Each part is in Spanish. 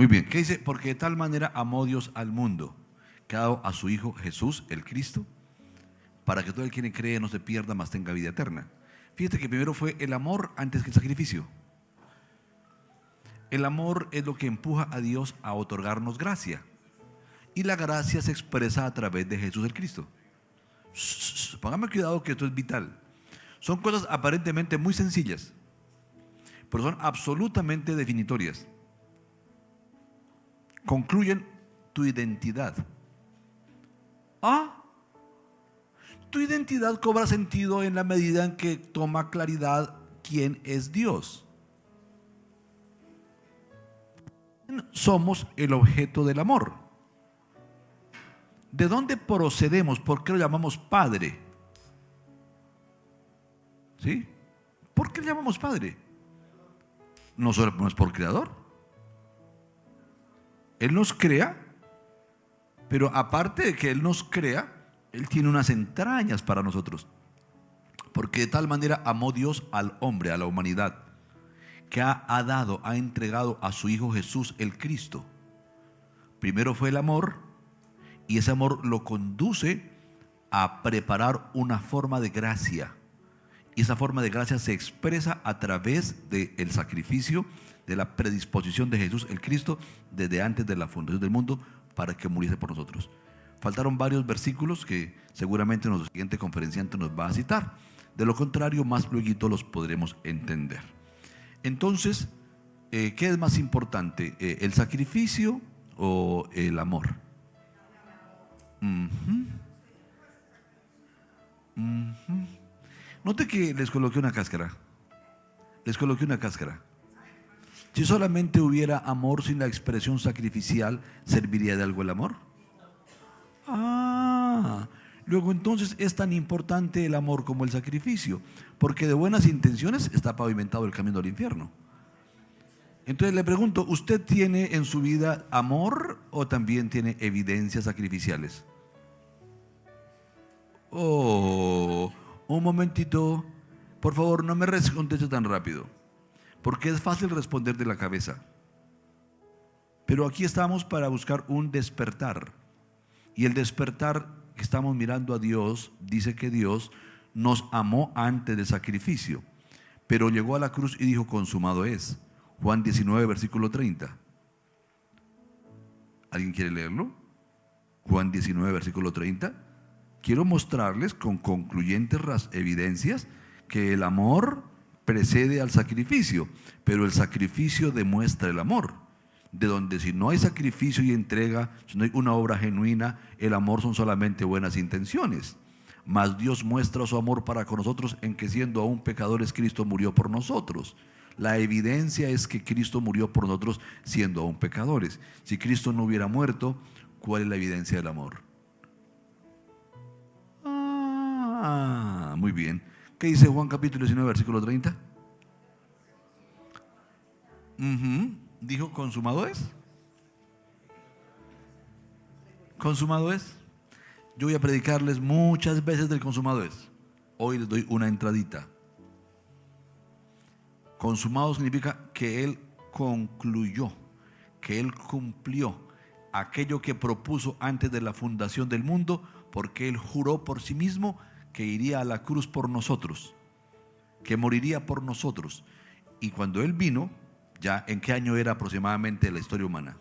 Muy bien, ¿qué dice? Porque de tal manera amó Dios al mundo, que ha dado a su Hijo Jesús, el Cristo, para que todo el quien cree no se pierda, mas tenga vida eterna. Fíjate que primero fue el amor antes que el sacrificio. El amor es lo que empuja a Dios a otorgarnos gracia. Y la gracia se expresa a través de Jesús el Cristo. Póngame cuidado que esto es vital. Son cosas aparentemente muy sencillas, pero son absolutamente definitorias. Concluyen tu identidad. Tu identidad cobra sentido en la medida en que toma claridad quién es Dios. Somos el objeto del amor. ¿De dónde procedemos? ¿Por qué lo llamamos Padre? ¿Sí? ¿Por qué le llamamos Padre? No solo es por creador. Él nos crea, pero aparte de que Él nos crea, Él tiene unas entrañas para nosotros. Porque de tal manera amó Dios al hombre, a la humanidad, que ha entregado a su Hijo Jesús el Cristo. Primero fue el amor, y ese amor lo conduce a preparar una forma de gracia. Y esa forma de gracia se expresa a través del sacrificio, de la predisposición de Jesús el Cristo, desde antes de la fundación del mundo, para que muriese por nosotros. Faltaron varios versículos que seguramente nuestro siguiente conferenciante nos va a citar. De lo contrario, más luego los podremos entender. Entonces, ¿qué es más importante? ¿El sacrificio o el amor? Note que les coloqué una cáscara. Si solamente hubiera amor sin la expresión sacrificial, ¿serviría de algo el amor? Luego entonces es tan importante el amor como el sacrificio, porque de buenas intenciones está pavimentado el camino al infierno. Entonces le pregunto, ¿usted tiene en su vida amor o también tiene evidencias sacrificiales? Un momentito, por favor, no me conteste tan rápido, porque es fácil responder de la cabeza. Pero aquí estamos para buscar un despertar. Y el despertar que estamos mirando a Dios, dice que Dios nos amó antes del sacrificio, pero llegó a la cruz y dijo: consumado es. Juan 19, versículo 30. ¿Alguien quiere leerlo? Juan 19, versículo 30. Quiero mostrarles con concluyentes evidencias que el amor precede al sacrificio, pero el sacrificio demuestra el amor. De donde si no hay sacrificio y entrega, si no hay una obra genuina, el amor son solamente buenas intenciones. Mas Dios muestra su amor para con nosotros en que, siendo aún pecadores, Cristo murió por nosotros. La evidencia es que Cristo murió por nosotros siendo aún pecadores. Si Cristo no hubiera muerto, ¿cuál es la evidencia del amor? Muy bien. ¿Qué dice Juan capítulo 19, versículo 30? Dijo: consumado es. Consumado es. Yo voy a predicarles muchas veces del consumado es. Hoy les doy una entradita. Consumado significa que Él concluyó, que Él cumplió aquello que propuso antes de la fundación del mundo, porque Él juró por sí mismo que iría a la cruz por nosotros, que moriría por nosotros. Y cuando Él vino, ya ¿en qué año era aproximadamente la historia humana?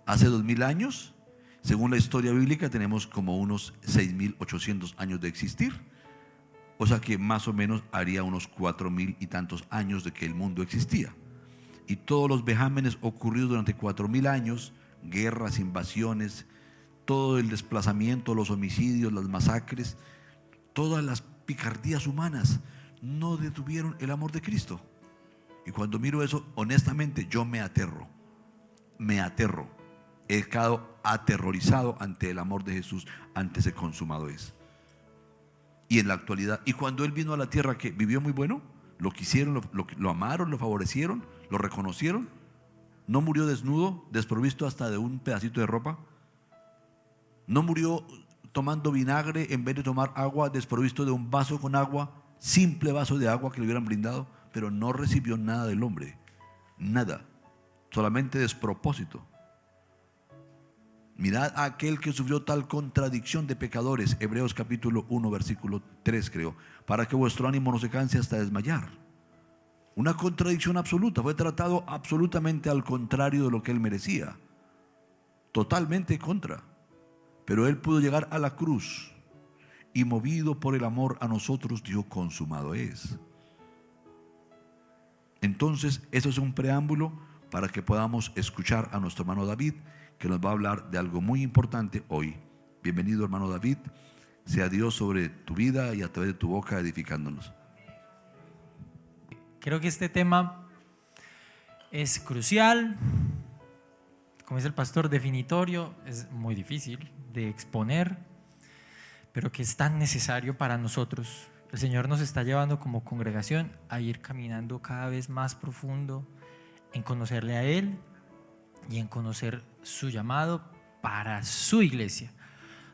Hace 2000 años. Según la historia bíblica tenemos como unos 6800 años de existir. O sea que más o menos haría unos 4000 y tantos años de que el mundo existía. Y todos los vejámenes ocurridos durante 4000 años, guerras, invasiones, todo el desplazamiento, los homicidios, las masacres, todas las picardías humanas, no detuvieron el amor de Cristo. Y cuando miro eso, honestamente, yo me aterro. He quedado aterrorizado ante el amor de Jesús, ante ese consumado es. Y en la actualidad, y cuando Él vino a la tierra, que vivió muy bueno, lo quisieron, lo amaron, lo favorecieron, lo reconocieron. No murió desnudo, desprovisto hasta de un pedacito de ropa. No murió tomando vinagre en vez de tomar agua, desprovisto de un vaso con agua, simple vaso de agua que le hubieran brindado, pero no recibió nada del hombre, nada. solamente despropósito. Mirad a aquel que sufrió tal contradicción de pecadores, Hebreos capítulo 1, versículo 3 creo, para que vuestro ánimo no se canse hasta desmayar. Una contradicción absoluta, fue tratado absolutamente al contrario de lo que él merecía, totalmente contra. Pero él pudo llegar a la cruz y movido por el amor a nosotros dijo: consumado es. Entonces, eso es un preámbulo para que podamos escuchar a nuestro hermano David, que nos va a hablar de algo muy importante hoy. Bienvenido, hermano David. Sea Dios sobre tu vida y a través de tu boca edificándonos. Creo que este tema es crucial, como dice el pastor, definitorio, es muy difícil de exponer, pero que es tan necesario para nosotros. El Señor nos está llevando como congregación a ir caminando cada vez más profundo en conocerle a Él y en conocer su llamado para su iglesia.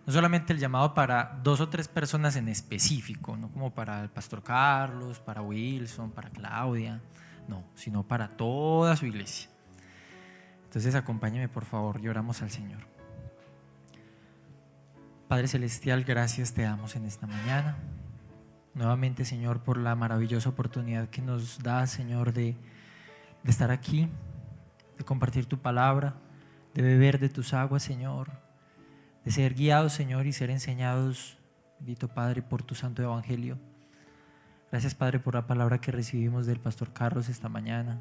No solamente el llamado para 2 o 3 personas en específico, no como para el pastor Carlos, para Wilson, para Claudia, no, sino para toda su iglesia. Entonces acompáñame por favor y oramos al Señor. Padre Celestial, gracias te damos en esta mañana. Nuevamente, Señor, por la maravillosa oportunidad que nos da, Señor, de estar aquí, de compartir tu palabra, de beber de tus aguas, Señor, de ser guiados, Señor, y ser enseñados, bendito Padre, por tu santo evangelio. Gracias, Padre, por la palabra que recibimos del pastor Carlos esta mañana.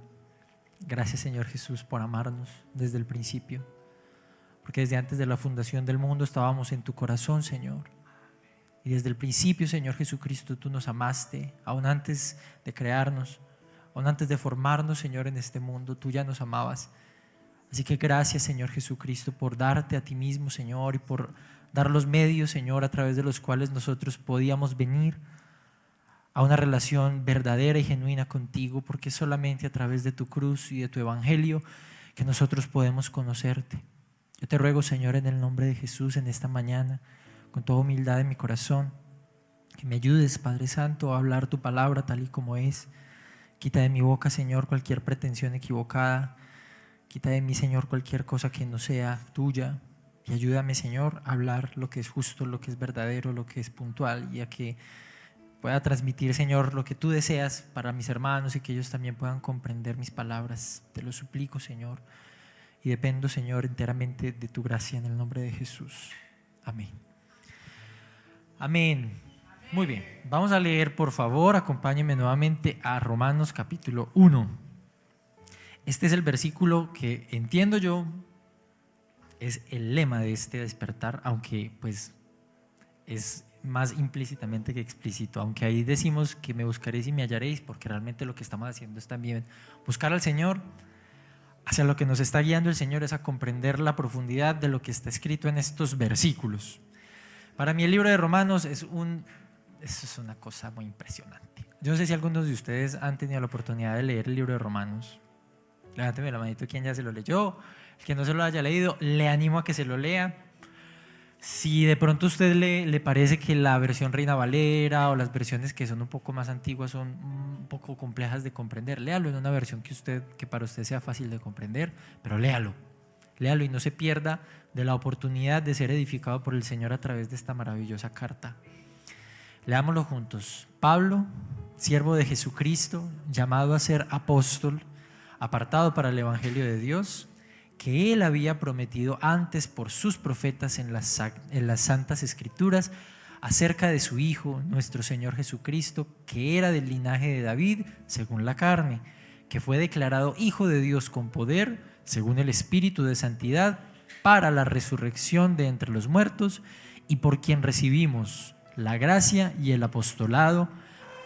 Gracias, Señor Jesús, por amarnos desde el principio, porque desde antes de la fundación del mundo estábamos en tu corazón, Señor. Y desde el principio, Señor Jesucristo, tú nos amaste, aún antes de crearnos, aún antes de formarnos, Señor, en este mundo, tú ya nos amabas. Así que gracias, Señor Jesucristo, por darte a ti mismo, Señor, y por dar los medios, Señor, a través de los cuales nosotros podíamos venir a una relación verdadera y genuina contigo, porque es solamente a través de tu cruz y de tu evangelio que nosotros podemos conocerte. Yo te ruego, Señor, en el nombre de Jesús, en esta mañana, con toda humildad en mi corazón, que me ayudes, Padre Santo, a hablar tu palabra tal y como es. Quita de mi boca, Señor, cualquier pretensión equivocada. Quita de mí, Señor, cualquier cosa que no sea tuya. Y ayúdame, Señor, a hablar lo que es justo, lo que es verdadero, lo que es puntual, y a que pueda transmitir, Señor, lo que tú deseas para mis hermanos y que ellos también puedan comprender mis palabras. Te lo suplico, Señor, y dependo, Señor, enteramente de tu gracia en el nombre de Jesús. Amén. Amén. Muy bien, vamos a leer, por favor, acompáñenme nuevamente a Romanos capítulo 1. Este es el versículo que entiendo yo es el lema de este despertar, aunque pues es más implícitamente que explícito, aunque ahí decimos que me buscaréis y me hallaréis, porque realmente lo que estamos haciendo es también buscar al Señor. Hacia lo que nos está guiando el Señor es a comprender la profundidad de lo que está escrito en estos versículos. Para mí el libro de Romanos es una cosa muy impresionante. Yo no sé si algunos de ustedes han tenido la oportunidad de leer el libro de Romanos. Levánteme la manito quien ya se lo leyó. El que no se lo haya leído, le animo a que se lo lea. Si de pronto a usted le parece que la versión Reina Valera o las versiones que son un poco más antiguas son un poco complejas de comprender, léalo en una versión que para usted sea fácil de comprender, pero léalo y no se pierda de la oportunidad de ser edificado por el Señor a través de esta maravillosa carta. Leámoslo juntos. Pablo, siervo de Jesucristo, llamado a ser apóstol, apartado para el evangelio de Dios, que él había prometido antes por sus profetas en las santas escrituras acerca de su Hijo, nuestro Señor Jesucristo, que era del linaje de David según la carne, que fue declarado Hijo de Dios con poder según el Espíritu de santidad para la resurrección de entre los muertos, y por quien recibimos la gracia y el apostolado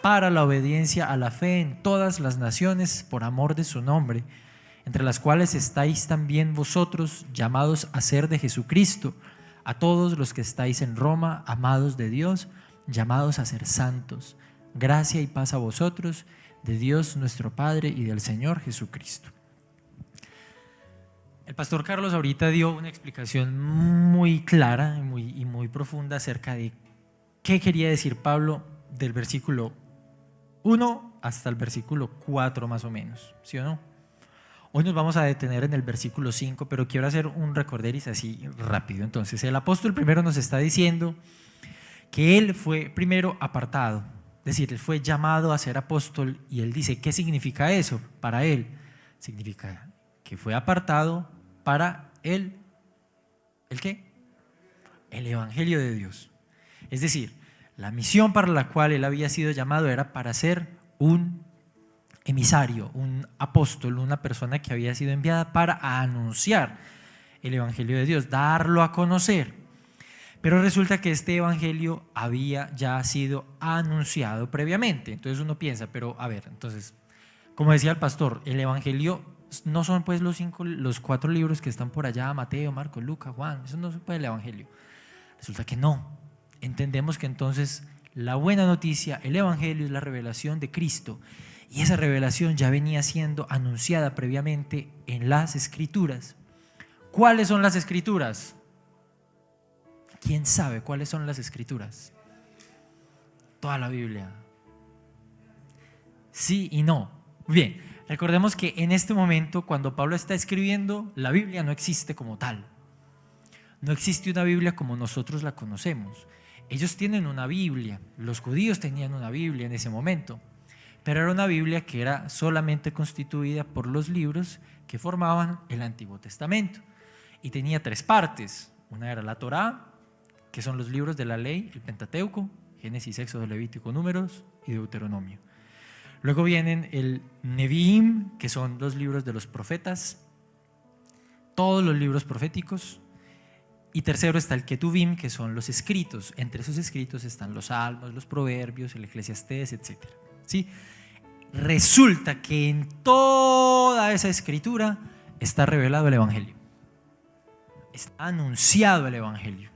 para la obediencia a la fe en todas las naciones por amor de su nombre, entre las cuales estáis también vosotros, llamados a ser de Jesucristo, a todos los que estáis en Roma, amados de Dios, llamados a ser santos. Gracia y paz a vosotros, de Dios nuestro Padre y del Señor Jesucristo. El pastor Carlos ahorita dio una explicación muy clara y muy profunda acerca de qué quería decir Pablo del versículo 1 hasta el versículo 4 más o menos, ¿sí o no? Hoy nos vamos a detener en el versículo 5, pero quiero hacer un recorderis así rápido. Entonces, el apóstol primero nos está diciendo que él fue primero apartado, es decir, él fue llamado a ser apóstol, y él dice, ¿qué significa eso para él? Significa que fue apartado para ¿el qué? El evangelio de Dios. Es decir, la misión para la cual él había sido llamado era para ser un emisario, un apóstol, una persona que había sido enviada para anunciar el evangelio de Dios, darlo a conocer. Pero resulta que este evangelio había ya sido anunciado previamente. Entonces uno piensa, pero a ver, entonces, como decía el pastor, el evangelio no son pues los 4 libros que están por allá, Mateo, Marcos, Lucas, Juan, eso no se puede el evangelio. Resulta que no. Entendemos que entonces la buena noticia, el evangelio, es la revelación de Cristo, y esa revelación ya venía siendo anunciada previamente en las Escrituras. ¿Cuáles son las Escrituras? ¿Quién sabe cuáles son las Escrituras? Toda la Biblia. Sí y no. Bien, recordemos que en este momento, cuando Pablo está escribiendo, la Biblia no existe como tal. No existe una Biblia como nosotros la conocemos. Ellos tienen una Biblia, los judíos tenían una Biblia en ese momento, pero era una Biblia que era solamente constituida por los libros que formaban el Antiguo Testamento, y tenía 3 partes. Una era la Torá, que son los libros de la ley, el Pentateuco, Génesis, Éxodo, Levítico, Números y Deuteronomio. Luego vienen el Neviim, que son los libros de los profetas, todos los libros proféticos. Y tercero está el Ketuvim, que son los escritos. Entre esos escritos están los Salmos, los Proverbios, el Eclesiastés, etc. ¿Sí? Resulta que en toda esa escritura está revelado el evangelio. Está anunciado el evangelio.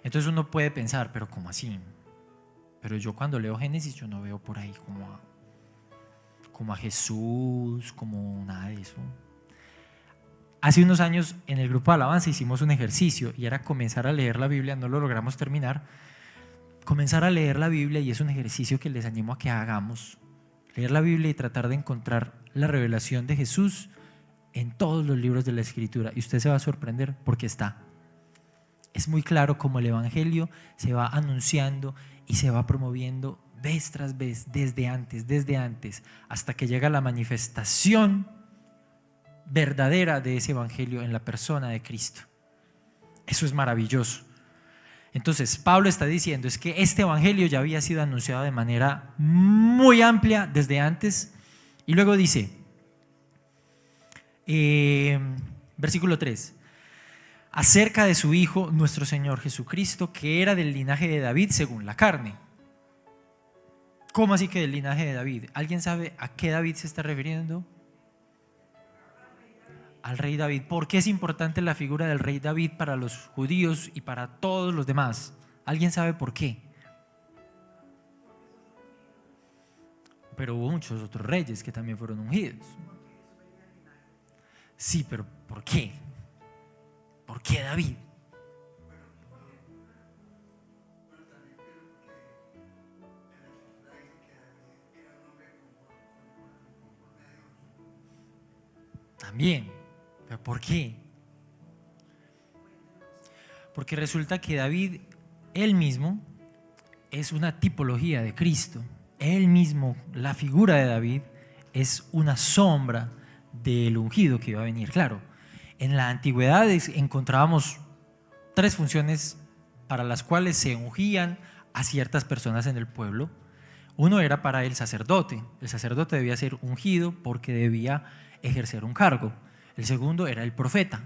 Entonces uno puede pensar, pero ¿cómo así? Pero yo cuando leo Génesis, yo no veo por ahí como a Jesús, como nada de eso. Hace unos años en el grupo de alabanza hicimos un ejercicio, y era comenzar a leer la Biblia. No lo logramos terminar. Comenzar a leer la Biblia, y es un ejercicio que les animo a que hagamos. Leer la Biblia y tratar de encontrar la revelación de Jesús en todos los libros de la Escritura, y usted se va a sorprender porque está. Es muy claro cómo el evangelio se va anunciando y se va promoviendo vez tras vez, desde antes, hasta que llega la manifestación verdadera de ese evangelio en la persona de Cristo. Eso es maravilloso. Entonces Pablo está diciendo es que este evangelio ya había sido anunciado de manera muy amplia desde antes, y luego dice, versículo 3, acerca de su Hijo, nuestro Señor Jesucristo, que era del linaje de David según la carne. ¿Cómo así que del linaje de David? ¿Alguien sabe a qué David se está refiriendo? Al rey David. ¿Por qué es importante la figura del rey David para los judíos y para todos los demás? ¿Alguien sabe por qué? Pero hubo muchos otros reyes que también fueron ungidos. Sí, pero ¿por qué? ¿Por qué David? También. ¿Pero por qué? Porque resulta que David, él mismo, es una tipología de Cristo. Él mismo, la figura de David, es una sombra del ungido que iba a venir. Claro, en la antigüedad encontrábamos 3 funciones para las cuales se ungían a ciertas personas en el pueblo. Uno era para el sacerdote. El sacerdote debía ser ungido porque debía ejercer un cargo. El segundo era el profeta.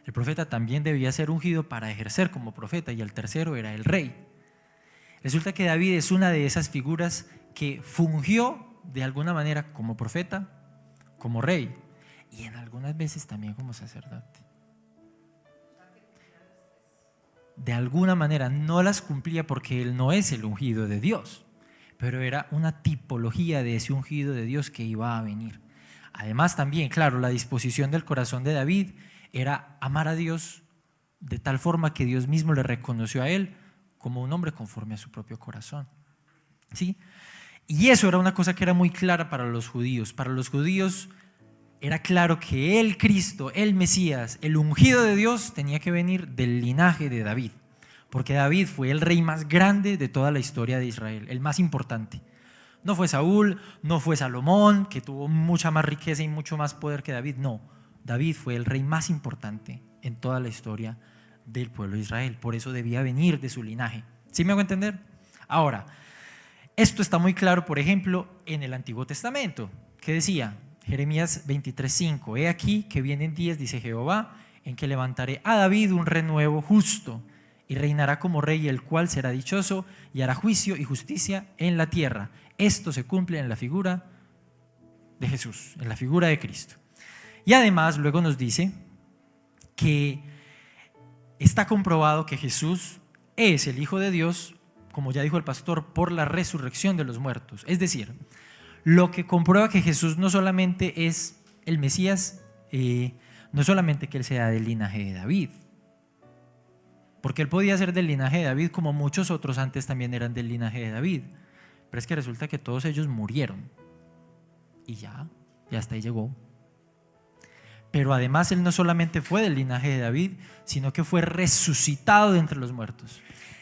El profeta también debía ser ungido para ejercer como profeta, y el tercero era el rey. Resulta que David es una de esas figuras que fungió de alguna manera como profeta, como rey, y en algunas veces también como sacerdote. De alguna manera no las cumplía porque él no es el ungido de Dios, pero era una tipología de ese ungido de Dios que iba a venir. Además también, claro, la disposición del corazón de David era amar a Dios de tal forma que Dios mismo le reconoció a él como un hombre conforme a su propio corazón. ¿Sí? Y eso era una cosa que era muy clara para los judíos. Para los judíos era claro que el Cristo, el Mesías, el ungido de Dios, tenía que venir del linaje de David, porque David fue el rey más grande de toda la historia de Israel, el más importante. No fue Saúl, no fue Salomón, que tuvo mucha más riqueza y mucho más poder que David. No, David fue el rey más importante en toda la historia del pueblo de Israel. Por eso debía venir de su linaje. ¿Sí me hago entender? Ahora, esto está muy claro, por ejemplo, en el Antiguo Testamento, que decía Jeremías 23:5: He aquí que vienen días, dice Jehová, en que levantaré a David un renuevo justo, y reinará como rey, el cual será dichoso y hará juicio y justicia en la tierra. Esto se cumple en la figura de Jesús, en la figura de Cristo. Y además luego nos dice que está comprobado que Jesús es el Hijo de Dios, como ya dijo el pastor, por la resurrección de los muertos. Es decir, lo que comprueba que Jesús no solamente es el Mesías, no solamente que Él sea del linaje de David, porque Él podía ser del linaje de David como muchos otros antes también eran del linaje de David, pero es que resulta que todos ellos murieron y ya hasta ahí llegó. Pero además Él no solamente fue del linaje de David, sino que fue resucitado de entre los muertos.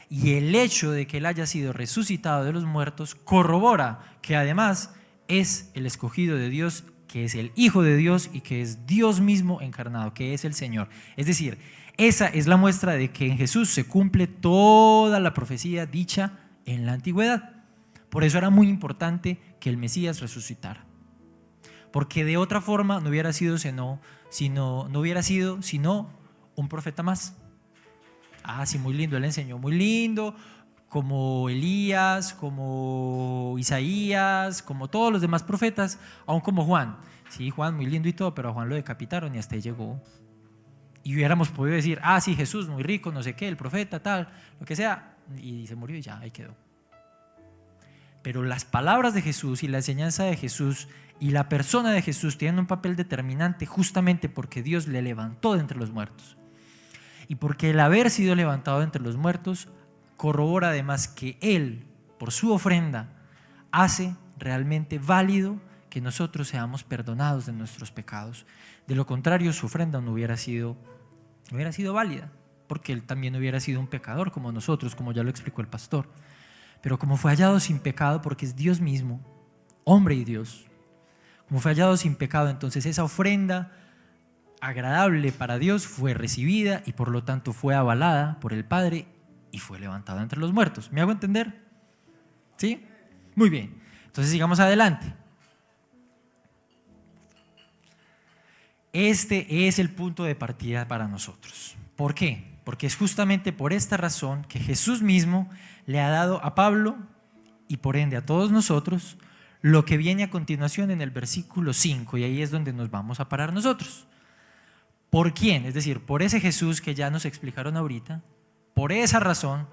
Y el hecho de que Él haya sido resucitado de los muertos corrobora que además es el escogido de Dios, que es el Hijo de Dios y que es Dios mismo encarnado, que es el Señor. Es decir, esa es la muestra de que en Jesús se cumple toda la profecía dicha en la antigüedad. Por eso era muy importante que el Mesías resucitara, porque de otra forma no hubiera sido sino un profeta más. Ah, sí, muy lindo, él enseñó muy lindo, como Elías, como Isaías, como todos los demás profetas, aún como Juan. Sí, Juan muy lindo y todo, pero a Juan lo decapitaron y hasta ahí llegó. Y hubiéramos podido decir, ah, sí, Jesús muy rico, no sé qué, el profeta, tal, lo que sea, y se murió y ya, ahí quedó. Pero las palabras de Jesús y la enseñanza de Jesús y la persona de Jesús tienen un papel determinante justamente porque Dios le levantó de entre los muertos. Y porque el haber sido levantado de entre los muertos corrobora además que Él, por su ofrenda, hace realmente válido que nosotros seamos perdonados de nuestros pecados. De lo contrario, su ofrenda no hubiera sido válida, porque Él también hubiera sido un pecador como nosotros, como ya lo explicó el pastor. Pero como fue hallado sin pecado, porque es Dios mismo, hombre y Dios, como fue hallado sin pecado, entonces esa ofrenda agradable para Dios fue recibida y por lo tanto fue avalada por el Padre y fue levantado entre los muertos. ¿Me hago entender? ¿Sí? Muy bien. Entonces sigamos adelante. Este es el punto de partida para nosotros. ¿Por qué? Porque es justamente por esta razón que Jesús mismo le ha dado a Pablo y por ende a todos nosotros lo que viene a continuación en el versículo 5, y ahí es donde nos vamos a parar nosotros. ¿Por quién? Es decir, por ese Jesús que ya nos explicaron ahorita, por esa razón,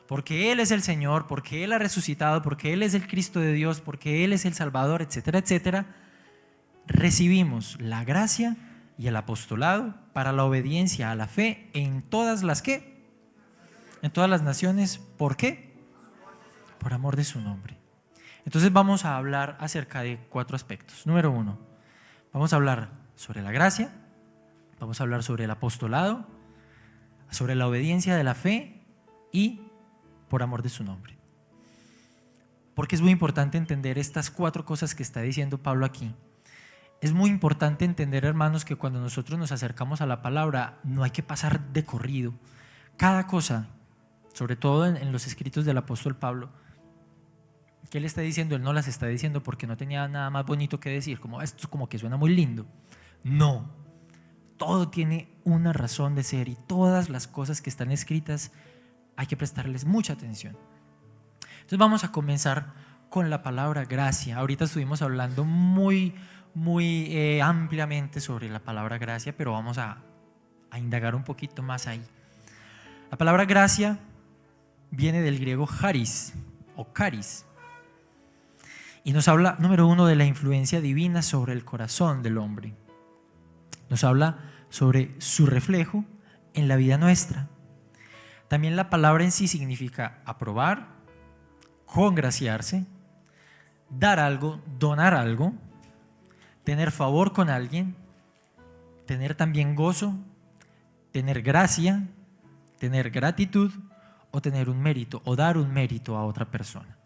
porque Él es el Señor, porque Él ha resucitado, porque Él es el Cristo de Dios, porque Él es el Salvador, etcétera, etcétera, recibimos la gracia y el apostolado para la obediencia a la fe en todas las ¿qué? En todas las naciones. ¿Por qué? Por amor de su nombre. Entonces vamos a hablar acerca de 4 aspectos. Número 1, vamos a hablar sobre la gracia, vamos a hablar sobre el apostolado, sobre la obediencia de la fe y por amor de su nombre. Porque es muy importante entender estas 4 cosas que está diciendo Pablo aquí. Es muy importante entender, hermanos, que cuando nosotros nos acercamos a la palabra no hay que pasar de corrido. Cada cosa, sobre todo en los escritos del apóstol Pablo, que él está diciendo, él no las está diciendo porque no tenía nada más bonito que decir, como esto como que suena muy lindo. No, todo tiene una razón de ser y todas las cosas que están escritas hay que prestarles mucha atención. Entonces vamos a comenzar con la palabra gracia. Ahorita estuvimos hablando muy ampliamente sobre la palabra gracia, pero vamos a indagar un poquito más ahí. La palabra gracia viene del griego charis o charis y nos habla, número 1, de la influencia divina sobre el corazón del hombre. Nos habla sobre su reflejo en la vida nuestra. También la palabra en sí significa aprobar, congraciarse, dar algo, donar algo. tener favor con alguien, tener también gozo, tener gracia, tener gratitud o tener un mérito o dar un mérito a otra persona.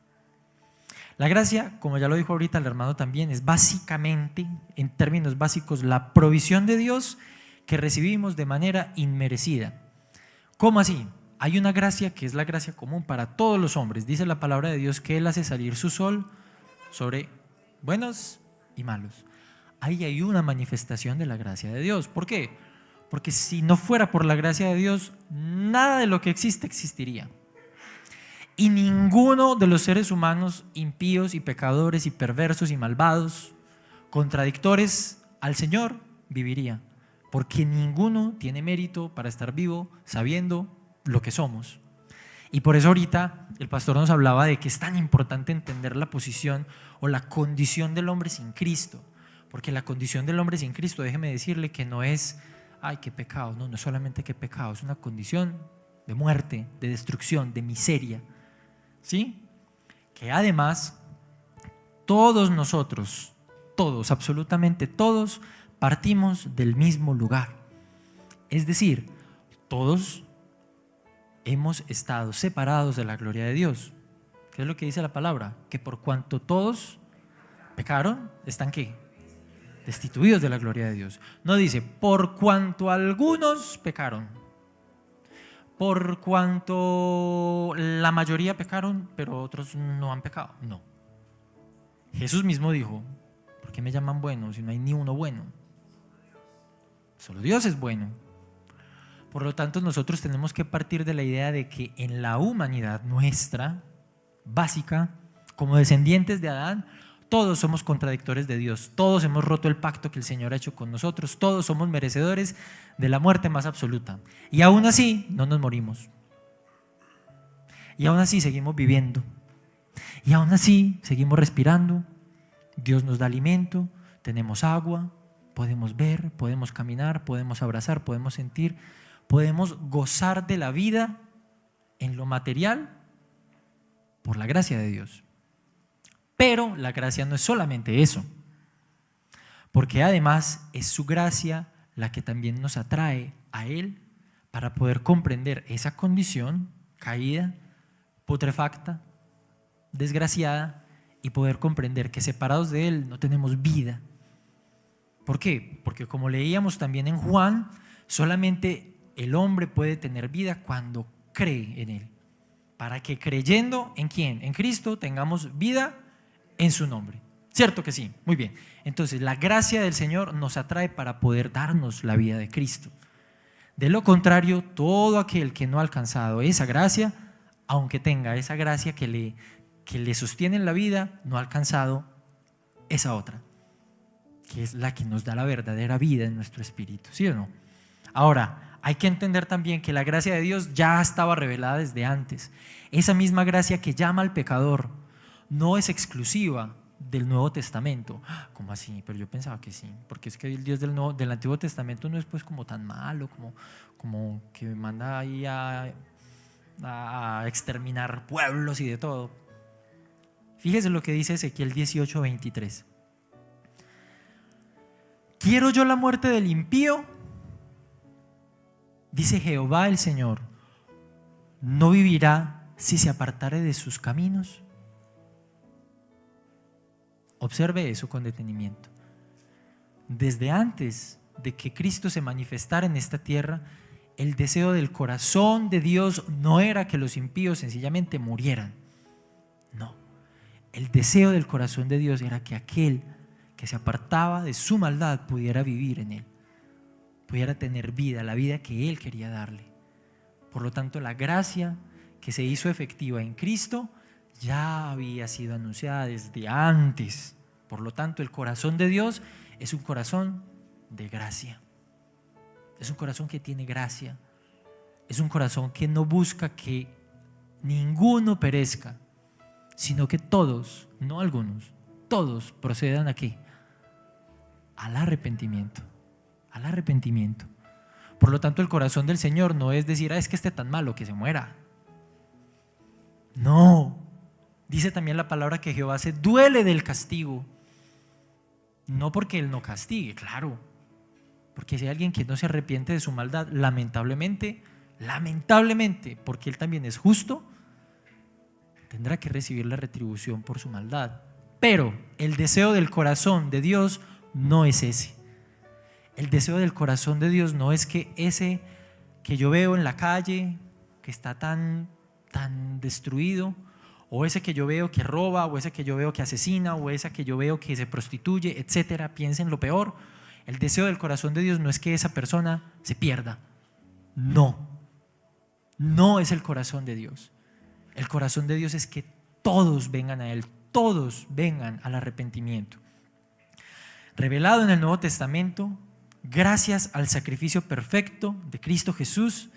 La gracia, como ya lo dijo ahorita el hermano también, es básicamente, en términos básicos, la provisión de Dios que recibimos de manera inmerecida. ¿Cómo así? Hay una gracia que es la gracia común para todos los hombres. Dice la palabra de Dios que Él hace salir su sol sobre buenos y malos. Ahí hay una manifestación de la gracia de Dios. ¿Por qué? Porque si no fuera por la gracia de Dios, nada de lo que existe existiría. Y ninguno de los seres humanos impíos y pecadores y perversos y malvados, contradictores al Señor, viviría. Porque ninguno tiene mérito para estar vivo sabiendo lo que somos. Y por eso ahorita el pastor nos hablaba de que es tan importante entender la posición o la condición del hombre sin Cristo. Porque la condición del hombre sin Cristo, déjeme decirle que no es, ay, qué pecado. No es solamente qué pecado, es una condición de muerte, de destrucción, de miseria. ¿Sí? Que además todos nosotros, todos, absolutamente todos, partimos del mismo lugar. Es decir, todos hemos estado separados de la gloria de Dios. ¿Qué es lo que dice la palabra? Que por cuanto todos pecaron, ¿están qué? Destituidos de la gloria de Dios. No dice, por cuanto algunos pecaron. Por cuanto la mayoría pecaron, pero otros no han pecado. No. Jesús mismo dijo, ¿por qué me llaman bueno si no hay ni uno bueno? Solo Dios es bueno. Por lo tanto, nosotros tenemos que partir de la idea de que en la humanidad nuestra, básica, como descendientes de Adán, todos somos contradictores de Dios, todos hemos roto el pacto que el Señor ha hecho con nosotros, todos somos merecedores de la muerte más absoluta. Y aún así no nos morimos. Y aún así seguimos viviendo. Y aún así seguimos respirando. Dios nos da alimento, tenemos agua, podemos ver, podemos caminar, podemos abrazar, podemos sentir, podemos gozar de la vida en lo material por la gracia de Dios. Pero la gracia no es solamente eso, porque además es su gracia la que también nos atrae a Él para poder comprender esa condición caída, putrefacta, desgraciada, y poder comprender que separados de Él no tenemos vida. ¿Por qué? Porque como leíamos también en Juan, solamente el hombre puede tener vida cuando cree en Él. Para que creyendo en ¿quién? En Cristo tengamos vida en su nombre. ¿Cierto que sí? Muy bien. Entonces la gracia del Señor nos atrae para poder darnos la vida de Cristo. De lo contrario, todo aquel que no ha alcanzado esa gracia, aunque tenga esa gracia que le sostiene en la vida, no ha alcanzado esa otra, que es la que nos da la verdadera vida en nuestro espíritu. ¿Sí o no? Ahora, hay que entender también que la gracia de Dios ya estaba revelada desde antes. Esa misma gracia que llama al pecador no es exclusiva del Nuevo Testamento. ¿Cómo así? Pero yo pensaba que sí, porque es que el Dios del Antiguo Testamento no es pues como tan malo, como que manda ahí a exterminar pueblos y de todo. Fíjese lo que dice Ezequiel 18:23. ¿Quiero yo la muerte del impío? Dice Jehová el Señor, ¿no vivirá si se apartare de sus caminos? Observe eso con detenimiento. Desde antes de que Cristo se manifestara en esta tierra, el deseo del corazón de Dios no era que los impíos sencillamente murieran. No, el deseo del corazón de Dios era que aquel que se apartaba de su maldad pudiera vivir en Él, pudiera tener vida, la vida que Él quería darle. Por lo tanto, la gracia que se hizo efectiva en Cristo ya había sido anunciada desde antes. Por lo tanto, el corazón de Dios es un corazón de gracia. Es un corazón que tiene gracia. Es un corazón que no busca que ninguno perezca, sino que todos, no algunos, todos procedan ¿a qué? Al arrepentimiento. Al arrepentimiento. Por lo tanto, el corazón del Señor no es decir, es que esté tan malo que se muera. No. Dice también la palabra que Jehová se duele del castigo. No porque Él no castigue, claro, porque si hay alguien que no se arrepiente de su maldad, lamentablemente, porque Él también es justo, tendrá que recibir la retribución por su maldad. Pero el deseo del corazón de Dios no es ese. El deseo del corazón de Dios no es que ese que yo veo en la calle, que está tan destruido, o ese que yo veo que roba, o ese que yo veo que asesina, o ese que yo veo que se prostituye, etcétera, piensen lo peor. El deseo del corazón de Dios no es que esa persona se pierda. No es el corazón de Dios. El corazón de Dios es que todos vengan a Él, todos vengan al arrepentimiento. Revelado en el Nuevo Testamento, gracias al sacrificio perfecto de Cristo Jesús,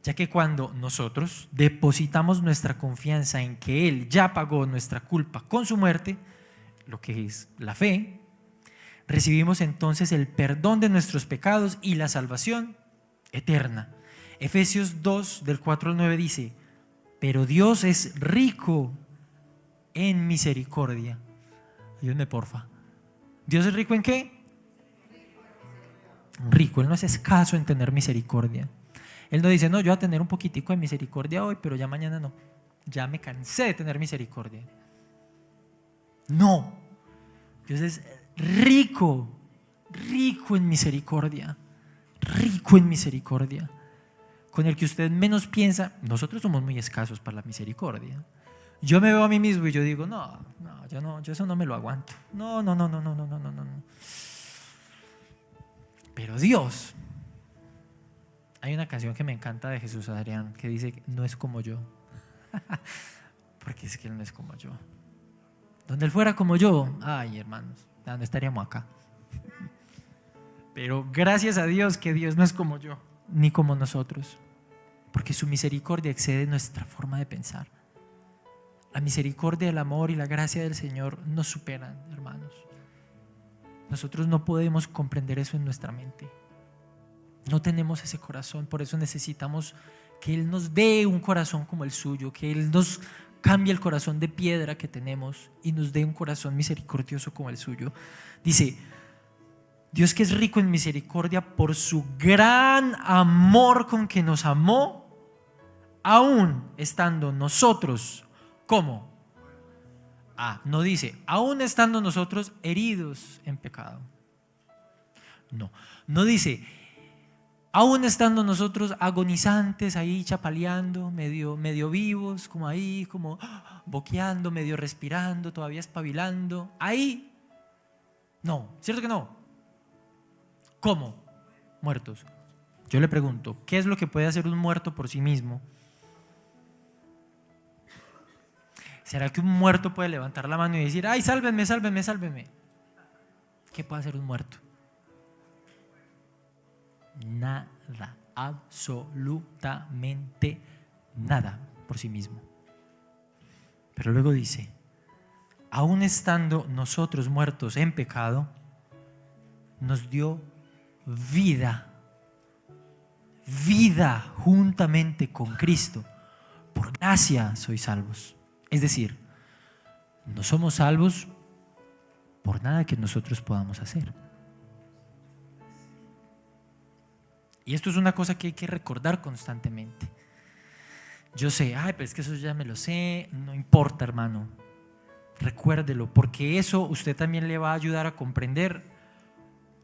ya que cuando nosotros depositamos nuestra confianza en que Él ya pagó nuestra culpa con su muerte, lo que es la fe, recibimos entonces el perdón de nuestros pecados y la salvación eterna. Efesios 2, del 4 al 9 dice: pero Dios es rico en misericordia. Ayúdenme, porfa. ¿Dios es rico en qué? Rico. Él no es escaso en tener misericordia. Él no dice, no, yo voy a tener un poquitico de misericordia hoy, pero ya mañana no. Ya me cansé de tener misericordia. No. Dios es rico en misericordia. Rico en misericordia. Con el que usted menos piensa. Nosotros somos muy escasos para la misericordia. Yo me veo a mí mismo y yo digo, yo eso no me lo aguanto. No. Pero Dios, hay una canción que me encanta de Jesús Adrián que dice, no es como yo. Porque es que Él no es como yo. Donde Él fuera como yo, ay, hermanos, no estaríamos acá. Pero gracias a Dios que Dios no es como yo, ni como nosotros, porque su misericordia excede nuestra forma de pensar. La misericordia, el amor y la gracia del Señor nos superan, hermanos. Nosotros no podemos comprender eso en nuestra mente. No tenemos ese corazón, por eso necesitamos que Él nos dé un corazón como el suyo, que Él nos cambie el corazón de piedra que tenemos y nos dé un corazón misericordioso como el suyo. Dice, Dios que es rico en misericordia por su gran amor con que nos amó, aún estando nosotros, ¿cómo? No dice, aún estando nosotros heridos en pecado. No dice, aún estando nosotros agonizantes ahí chapaleando, medio vivos, como ahí, como boqueando, medio respirando, todavía espabilando. Ahí, no, ¿cierto que no? ¿Cómo? Muertos. Yo le pregunto, ¿qué es lo que puede hacer un muerto por sí mismo? ¿Será que un muerto puede levantar la mano y decir, ay, sálvenme? ¿Qué puede hacer un muerto? Nada, absolutamente nada por sí mismo. Pero luego dice, aún estando nosotros muertos en pecado, nos dio vida juntamente con Cristo. Por gracia sois salvos. Es decir, no somos salvos por nada que nosotros podamos hacer. Y esto es una cosa que hay que recordar constantemente. Yo sé, pero es que eso ya me lo sé, no importa, hermano. Recuérdelo, porque eso usted también le va a ayudar a comprender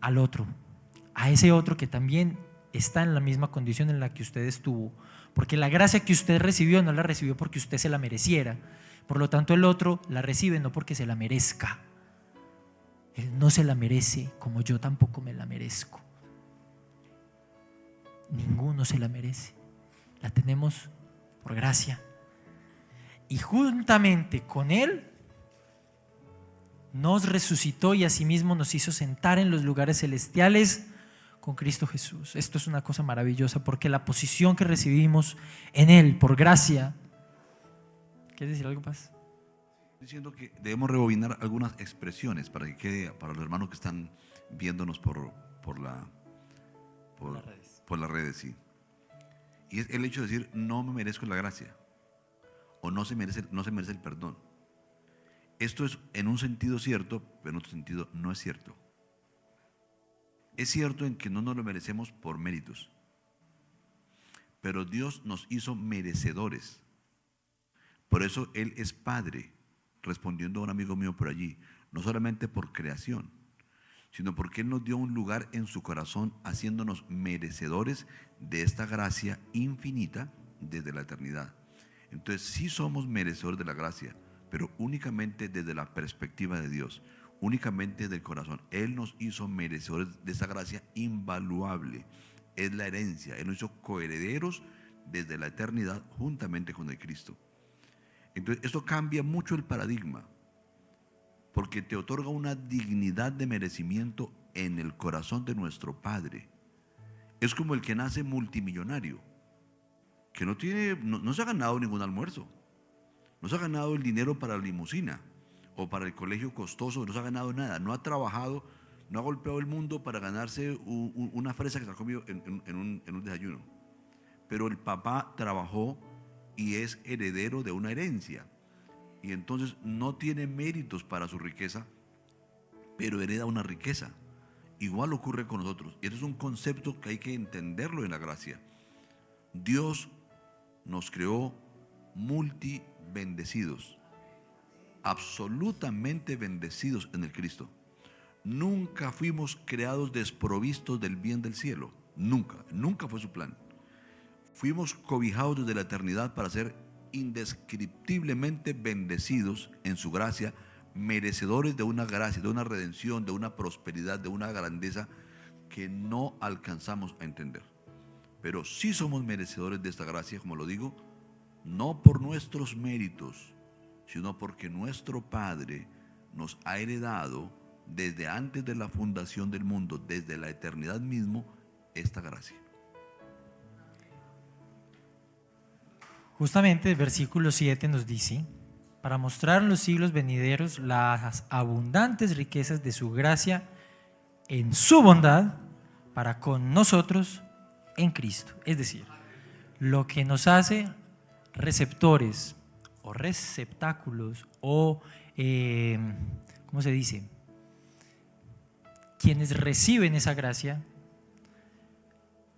al otro, a ese otro que también está en la misma condición en la que usted estuvo. Porque la gracia que usted recibió no la recibió porque usted se la mereciera. Por lo tanto, el otro la recibe no porque se la merezca. Él no se la merece, como yo tampoco me la merezco. Ninguno se la merece. La tenemos por gracia. Y juntamente con Él nos resucitó y asimismo nos hizo sentar en los lugares celestiales con Cristo Jesús. Esto es una cosa maravillosa porque la posición que recibimos en Él por gracia. ¿Quieres decir algo, Paz? Diciendo que debemos rebobinar algunas expresiones para que quede para los hermanos que están viéndonos por las redes, sí. Y es el hecho de decir no me merezco la gracia o no se merece el perdón. Esto es en un sentido cierto, pero en otro sentido no es cierto. Es cierto en que no nos lo merecemos por méritos, pero Dios nos hizo merecedores. Por eso Él es Padre, respondiendo a un amigo mío por allí, no solamente por creación, sino porque Él nos dio un lugar en su corazón, haciéndonos merecedores de esta gracia infinita desde la eternidad. Entonces sí somos merecedores de la gracia, pero únicamente desde la perspectiva de Dios, únicamente del corazón. Él nos hizo merecedores de esa gracia invaluable. Es la herencia. Él nos hizo coherederos desde la eternidad juntamente con el Cristo. Entonces esto cambia mucho el paradigma, porque te otorga una dignidad de merecimiento en el corazón de nuestro Padre. Es como el que nace multimillonario, que no se ha ganado ningún almuerzo, no se ha ganado el dinero para la limusina o para el colegio costoso, no se ha ganado nada, no ha trabajado, no ha golpeado el mundo para ganarse una fresa que se ha comido en un desayuno. Pero el papá trabajó y es heredero de una herencia. Y entonces no tiene méritos para su riqueza, pero hereda una riqueza. Igual ocurre con nosotros. Y esto es un concepto que hay que entenderlo en la gracia. Dios nos creó multibendecidos, absolutamente bendecidos en el Cristo. Nunca fuimos creados desprovistos del bien del cielo. Nunca fue su plan. Fuimos cobijados desde la eternidad para ser indescriptiblemente bendecidos en su gracia, merecedores de una gracia, de una redención, de una prosperidad, de una grandeza que no alcanzamos a entender. Pero sí somos merecedores de esta gracia, como lo digo, no por nuestros méritos, sino porque nuestro Padre nos ha heredado desde antes de la fundación del mundo, desde la eternidad mismo, esta gracia. Justamente el versículo 7 nos dice: para mostrar en los siglos venideros las abundantes riquezas de su gracia en su bondad para con nosotros en Cristo. Es decir, lo que nos hace receptores o receptáculos o, ¿cómo se dice? Quienes reciben esa gracia,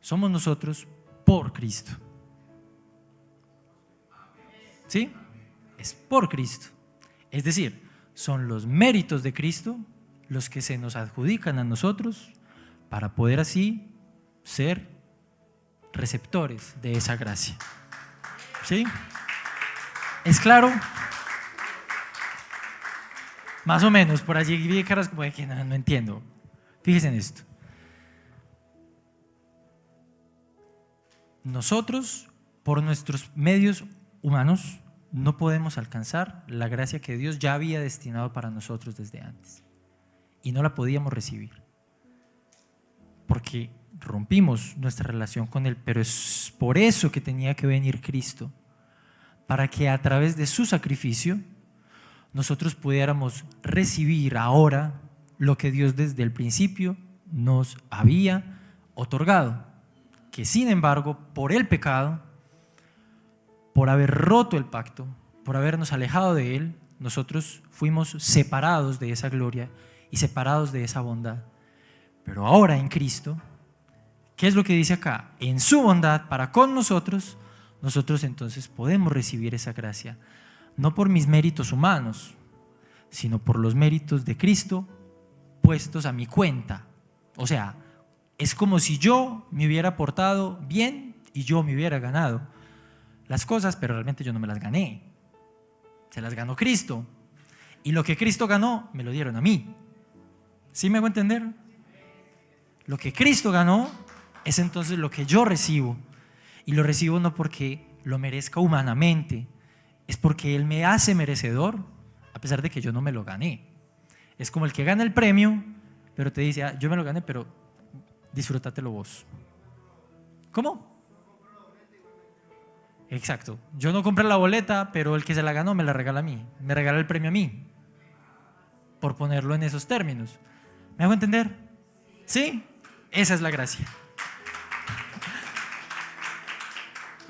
somos nosotros por Cristo. ¿Sí? Es por Cristo. Es decir, son los méritos de Cristo los que se nos adjudican a nosotros para poder así ser receptores de esa gracia. ¿Sí? ¿Es claro? Más o menos, por allí vi caras como de que no entiendo. Fíjense en esto. Nosotros, por nuestros medios humanos, no podemos alcanzar la gracia que Dios ya había destinado para nosotros desde antes. Y no la podíamos recibir. Porque rompimos nuestra relación con Él. Pero es por eso que tenía que venir Cristo. Para que a través de su sacrificio nosotros pudiéramos recibir ahora lo que Dios desde el principio nos había otorgado. Que sin embargo, por el pecado, por haber roto el pacto, por habernos alejado de Él, nosotros fuimos separados de esa gloria y separados de esa bondad. Pero ahora en Cristo, ¿qué es lo que dice acá? En su bondad para con nosotros, nosotros entonces podemos recibir esa gracia, no por mis méritos humanos, sino por los méritos de Cristo puestos a mi cuenta. O sea, es como si yo me hubiera portado bien y yo me hubiera ganado las cosas, pero realmente yo no me las gané. Se las ganó Cristo. Y lo que Cristo ganó, me lo dieron a mí. ¿Sí me hago entender? Lo que Cristo ganó es entonces lo que yo recibo. Y lo recibo no porque lo merezca humanamente, es porque Él me hace merecedor, a pesar de que yo no me lo gané. Es como el que gana el premio, pero te dice: yo me lo gané, pero disfrútatelo vos. ¿Cómo? Exacto. Yo no compré la boleta, pero el que se la ganó me la regala a mí. Me regala el premio a mí. Por ponerlo en esos términos. ¿Me hago entender? ¿Sí? Esa es la gracia.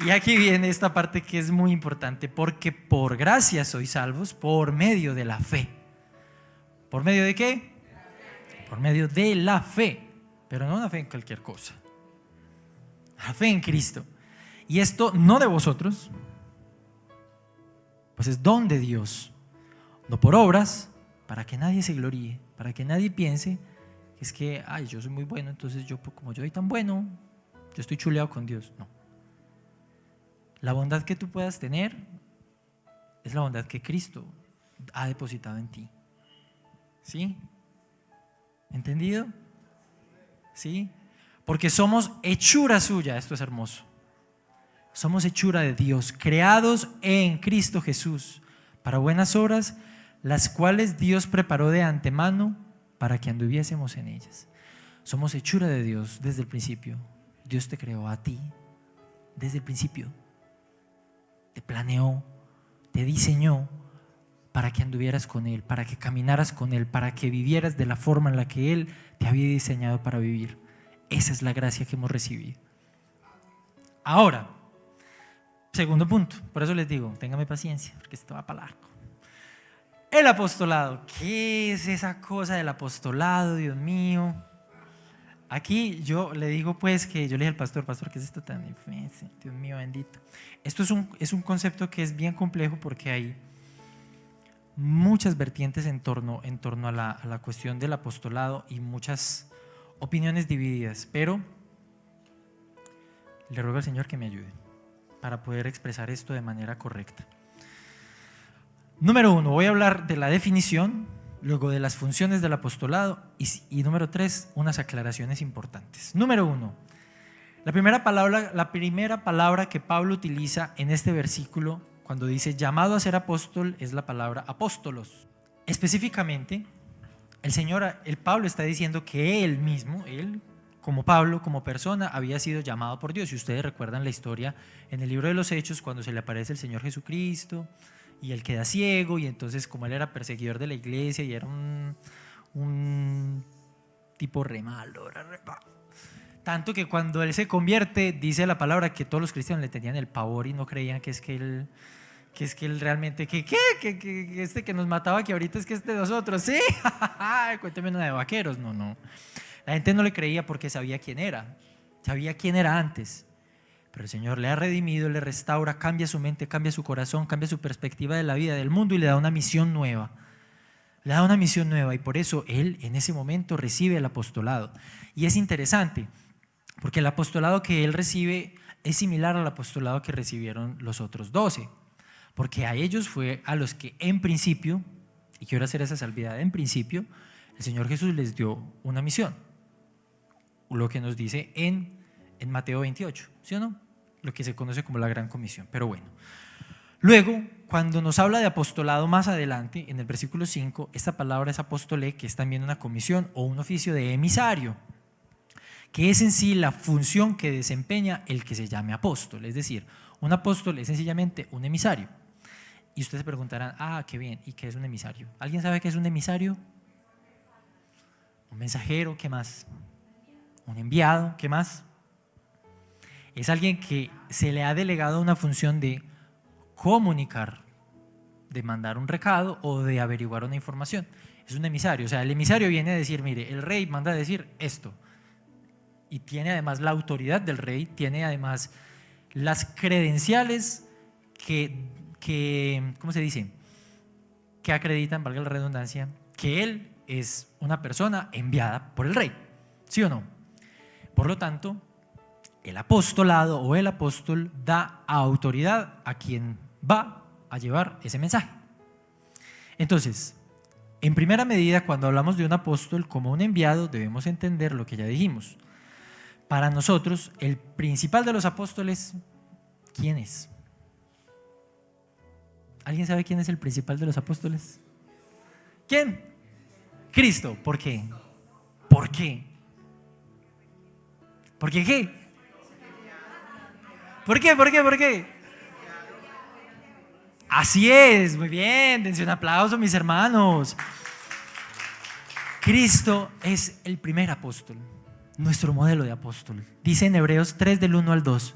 Y aquí viene esta parte que es muy importante, porque por gracia sois salvos por medio de la fe. ¿Por medio de qué? Por medio de la fe, pero no una fe en cualquier cosa. La fe en Cristo. Y esto no de vosotros, pues es don de Dios, no por obras, para que nadie se gloríe, para que nadie piense que es que, ay, yo soy muy bueno, entonces yo, como yo soy tan bueno, yo estoy chuleado con Dios. No. La bondad que tú puedas tener es la bondad que Cristo ha depositado en ti. ¿Sí? ¿Entendido? ¿Sí? Porque somos hechura suya, esto es hermoso. Somos hechura de Dios, creados en Cristo Jesús, para buenas obras, las cuales Dios preparó de antemano para que anduviésemos en ellas. Somos hechura de Dios desde el principio. Dios te creó a ti desde el principio. Te planeó, te diseñó para que anduvieras con Él, para que caminaras con Él, para que vivieras de la forma en la que Él te había diseñado para vivir. Esa es la gracia que hemos recibido. Ahora, segundo punto, por eso les digo, téngame paciencia, porque esto va para largo. El apostolado. ¿Qué es esa cosa del apostolado, Dios mío? Aquí yo le digo pues que yo le dije al pastor, ¿qué es esto tan difícil? Dios mío bendito. Esto es un concepto que es bien complejo porque hay muchas vertientes en torno a la cuestión del apostolado y muchas opiniones divididas, pero le ruego al Señor que me ayude para poder expresar esto de manera correcta. Número 1, voy a hablar de la definición, luego de las funciones del apostolado y número 3, unas aclaraciones importantes. Número 1, la primera palabra que Pablo utiliza en este versículo cuando dice llamado a ser apóstol es la palabra apóstolos. Específicamente, el Pablo está diciendo que él mismo, él como Pablo, como persona, había sido llamado por Dios. Si ustedes recuerdan la historia en el libro de los Hechos, cuando se le aparece el Señor Jesucristo y él queda ciego, y entonces como él era perseguidor de la iglesia y era un tipo re malo, tanto que cuando él se convierte, dice la palabra que todos los cristianos le tenían el pavor y no creían que es que él realmente, que este que nos mataba, que ahorita es que es de nosotros, ¿sí? Cuénteme una de vaqueros. No. La gente no le creía porque sabía quién era antes. Pero el Señor le ha redimido, le restaura, cambia su mente, cambia su corazón, cambia su perspectiva de la vida, del mundo y le da una misión nueva. Y por eso él en ese momento recibe el apostolado. Y es interesante porque el apostolado que él recibe es similar al apostolado que recibieron los otros 12. Porque a ellos fue a los que en principio, y quiero hacer esa salvedad, en principio, el Señor Jesús les dio una misión. Lo que nos dice en Mateo 28, ¿sí o no? Lo que se conoce como la Gran Comisión. Pero bueno, luego, cuando nos habla de apostolado más adelante, en el versículo 5, esta palabra es apóstole, que es también una comisión o un oficio de emisario, que es en sí la función que desempeña el que se llame apóstol. Es decir, un apóstol es sencillamente un emisario. Y ustedes se preguntarán, qué bien, ¿y qué es un emisario? ¿Alguien sabe qué es un emisario? Un mensajero, ¿qué más? Un enviado, ¿qué más? Es alguien que se le ha delegado una función de comunicar, de mandar un recado o de averiguar una información. Es un emisario, o sea, el emisario viene a decir, mire, el rey manda a decir esto. Y tiene además la autoridad del rey, tiene además las credenciales ¿cómo se dice? Que acreditan, valga la redundancia, que él es una persona enviada por el rey, ¿sí o no? Por lo tanto, el apostolado o el apóstol da autoridad a quien va a llevar ese mensaje. Entonces, en primera medida, cuando hablamos de un apóstol como un enviado, debemos entender lo que ya dijimos. Para nosotros, el principal de los apóstoles, ¿quién es? ¿Alguien sabe quién es el principal de los apóstoles? ¿Quién? Cristo. ¿Por qué? ¿Por qué? ¿Por qué qué? ¿Por qué? ¿Por qué? ¿Por qué? Así es, muy bien, dense un aplauso, mis hermanos. Cristo es el primer apóstol, nuestro modelo de apóstol. Dice en Hebreos 3 del 1 al 2,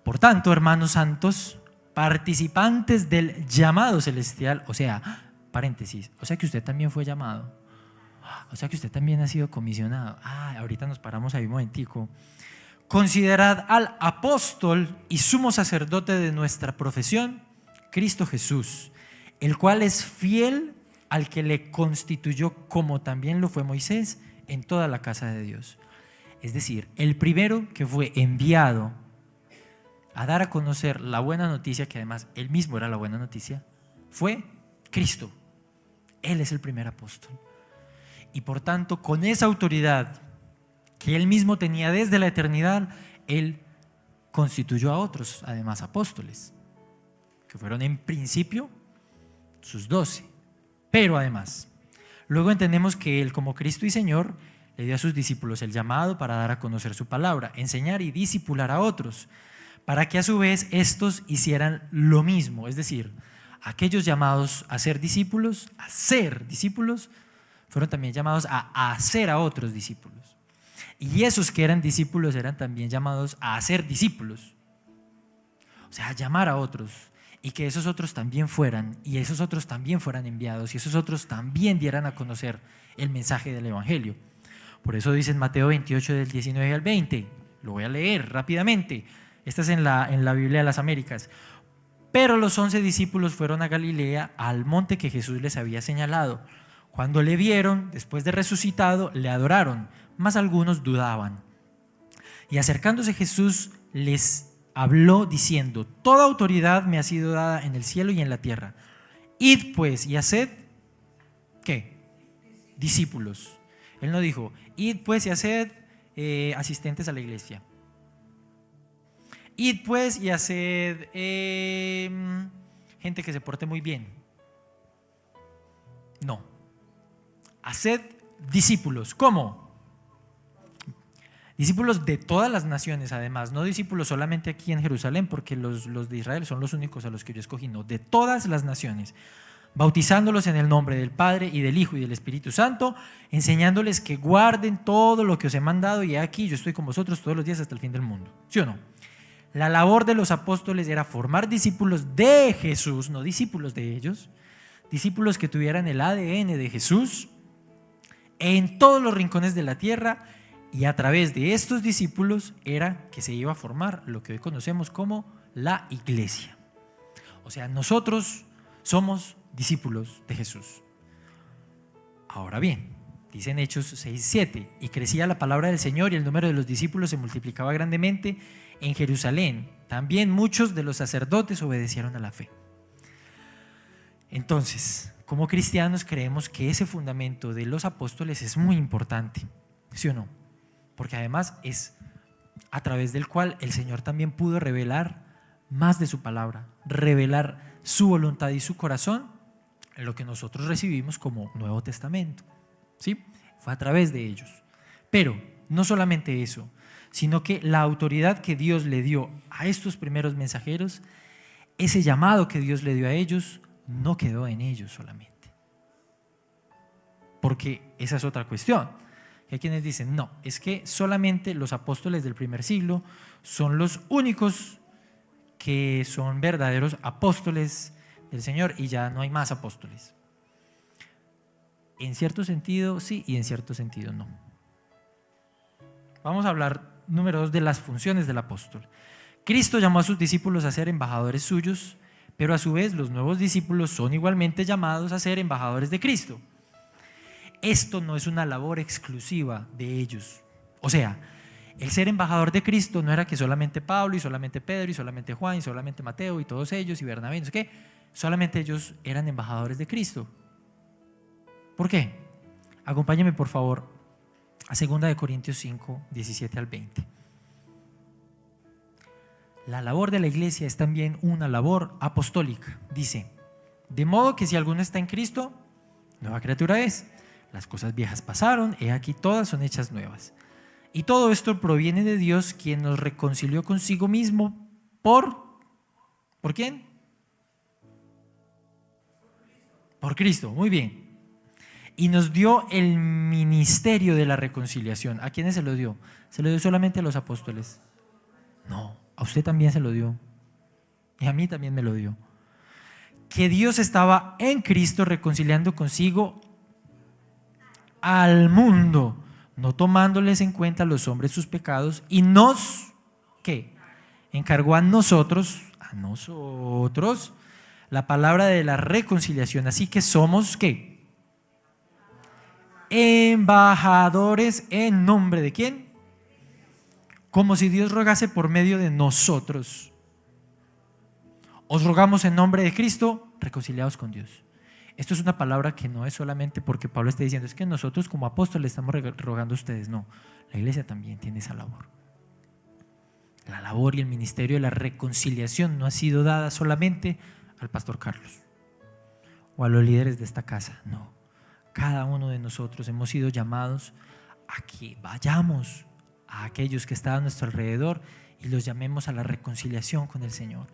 Por tanto, hermanos santos, participantes del llamado celestial, o sea, paréntesis, o sea que usted también fue llamado, o sea que usted también ha sido comisionado. Ahorita nos paramos ahí un momentico. Considerad al apóstol y sumo sacerdote de nuestra profesión, Cristo Jesús, el cual es fiel al que le constituyó, como también lo fue Moisés, en toda la casa de Dios. Es decir, el primero que fue enviado a dar a conocer la buena noticia, que además él mismo era la buena noticia, fue Cristo. Él es el primer apóstol. Y por tanto, con esa autoridad que él mismo tenía desde la eternidad, él constituyó a otros, además apóstoles, que fueron en principio sus 12. Pero además, luego entendemos que él, como Cristo y Señor, le dio a sus discípulos el llamado para dar a conocer su palabra, enseñar y discipular a otros, para que a su vez estos hicieran lo mismo. Es decir, aquellos llamados a ser discípulos, fueron también llamados a hacer a otros discípulos. Y esos que eran discípulos eran también llamados a hacer discípulos. O sea, a llamar a otros. Y que esos otros también fueran, y esos otros también fueran enviados, y esos otros también dieran a conocer el mensaje del Evangelio. Por eso dice en Mateo 28, del 19 al 20, lo voy a leer rápidamente, esta es en la Biblia de las Américas. Pero los 11 discípulos fueron a Galilea, al monte que Jesús les había señalado. Cuando le vieron, después de resucitado, le adoraron, mas algunos dudaban. Y acercándose Jesús les habló diciendo: toda autoridad me ha sido dada en el cielo y en la tierra. Id pues y haced, ¿qué? Discípulos. Él no dijo, id pues y haced asistentes a la iglesia. Id pues y haced gente que se porte muy bien. No. Haced discípulos. ¿Cómo? Discípulos de todas las naciones, además, no discípulos solamente aquí en Jerusalén, porque los de Israel son los únicos a los que yo escogí, no, de todas las naciones, bautizándolos en el nombre del Padre y del Hijo y del Espíritu Santo, enseñándoles que guarden todo lo que os he mandado, y aquí yo estoy con vosotros todos los días hasta el fin del mundo. ¿Sí o no? La labor de los apóstoles era formar discípulos de Jesús, no discípulos de ellos, discípulos que tuvieran el ADN de Jesús en todos los rincones de la tierra. Y a través de estos discípulos era que se iba a formar lo que hoy conocemos como la iglesia. O sea, nosotros somos discípulos de Jesús. Ahora bien, dice en Hechos 6:7, y crecía la palabra del Señor y el número de los discípulos se multiplicaba grandemente en Jerusalén. También muchos de los sacerdotes obedecieron a la fe. Entonces, como cristianos creemos que ese fundamento de los apóstoles es muy importante, ¿sí o no? Porque además es a través del cual el Señor también pudo revelar más de su palabra, revelar su voluntad y su corazón en lo que nosotros recibimos como Nuevo Testamento. ¿Sí? Fue a través de ellos. Pero no solamente eso, sino que la autoridad que Dios le dio a estos primeros mensajeros, ese llamado que Dios le dio a ellos, no quedó en ellos solamente. Porque esa es otra cuestión. Hay quienes dicen, no, es que solamente los apóstoles del primer siglo son los únicos que son verdaderos apóstoles del Señor y ya no hay más apóstoles. En cierto sentido sí y en cierto sentido no. Vamos a hablar, número 2, de las funciones del apóstol. Cristo llamó a sus discípulos a ser embajadores suyos, pero a su vez los nuevos discípulos son igualmente llamados a ser embajadores de Cristo. Esto no es una labor exclusiva de ellos. O sea, el ser embajador de Cristo no era que solamente Pablo y solamente Pedro y solamente Juan y solamente Mateo y todos ellos y Bernabé, no sé qué, solamente ellos eran embajadores de Cristo. ¿Por qué? Acompáñame por favor a 2 Corintios 5, 17 al 20. La labor de la iglesia es también una labor apostólica. Dice, de modo que si alguno está en Cristo, nueva criatura es. Las cosas viejas pasaron, he aquí todas son hechas nuevas. Y todo esto proviene de Dios, quien nos reconcilió consigo mismo ¿por quién? Por Cristo, muy bien. Y nos dio el ministerio de la reconciliación. ¿A quiénes se lo dio? ¿Se lo dio solamente a los apóstoles? No, a usted también se lo dio y a mí también me lo dio. Que Dios estaba en Cristo reconciliando consigo al mundo, no tomándoles en cuenta a los hombres sus pecados, y nos, ¿qué? Encargó a nosotros, la palabra de la reconciliación. Así que somos, ¿qué? Embajadores en nombre de ¿quién? Como si Dios rogase por medio de nosotros. Os rogamos en nombre de Cristo, reconciliados con Dios. Esto es una palabra que no es solamente porque Pablo está diciendo, es que nosotros como apóstoles estamos rogando a ustedes. No, la iglesia también tiene esa labor. La labor y el ministerio de la reconciliación no ha sido dada solamente al pastor Carlos o a los líderes de esta casa. No, cada uno de nosotros hemos sido llamados a que vayamos a aquellos que están a nuestro alrededor y los llamemos a la reconciliación con el Señor.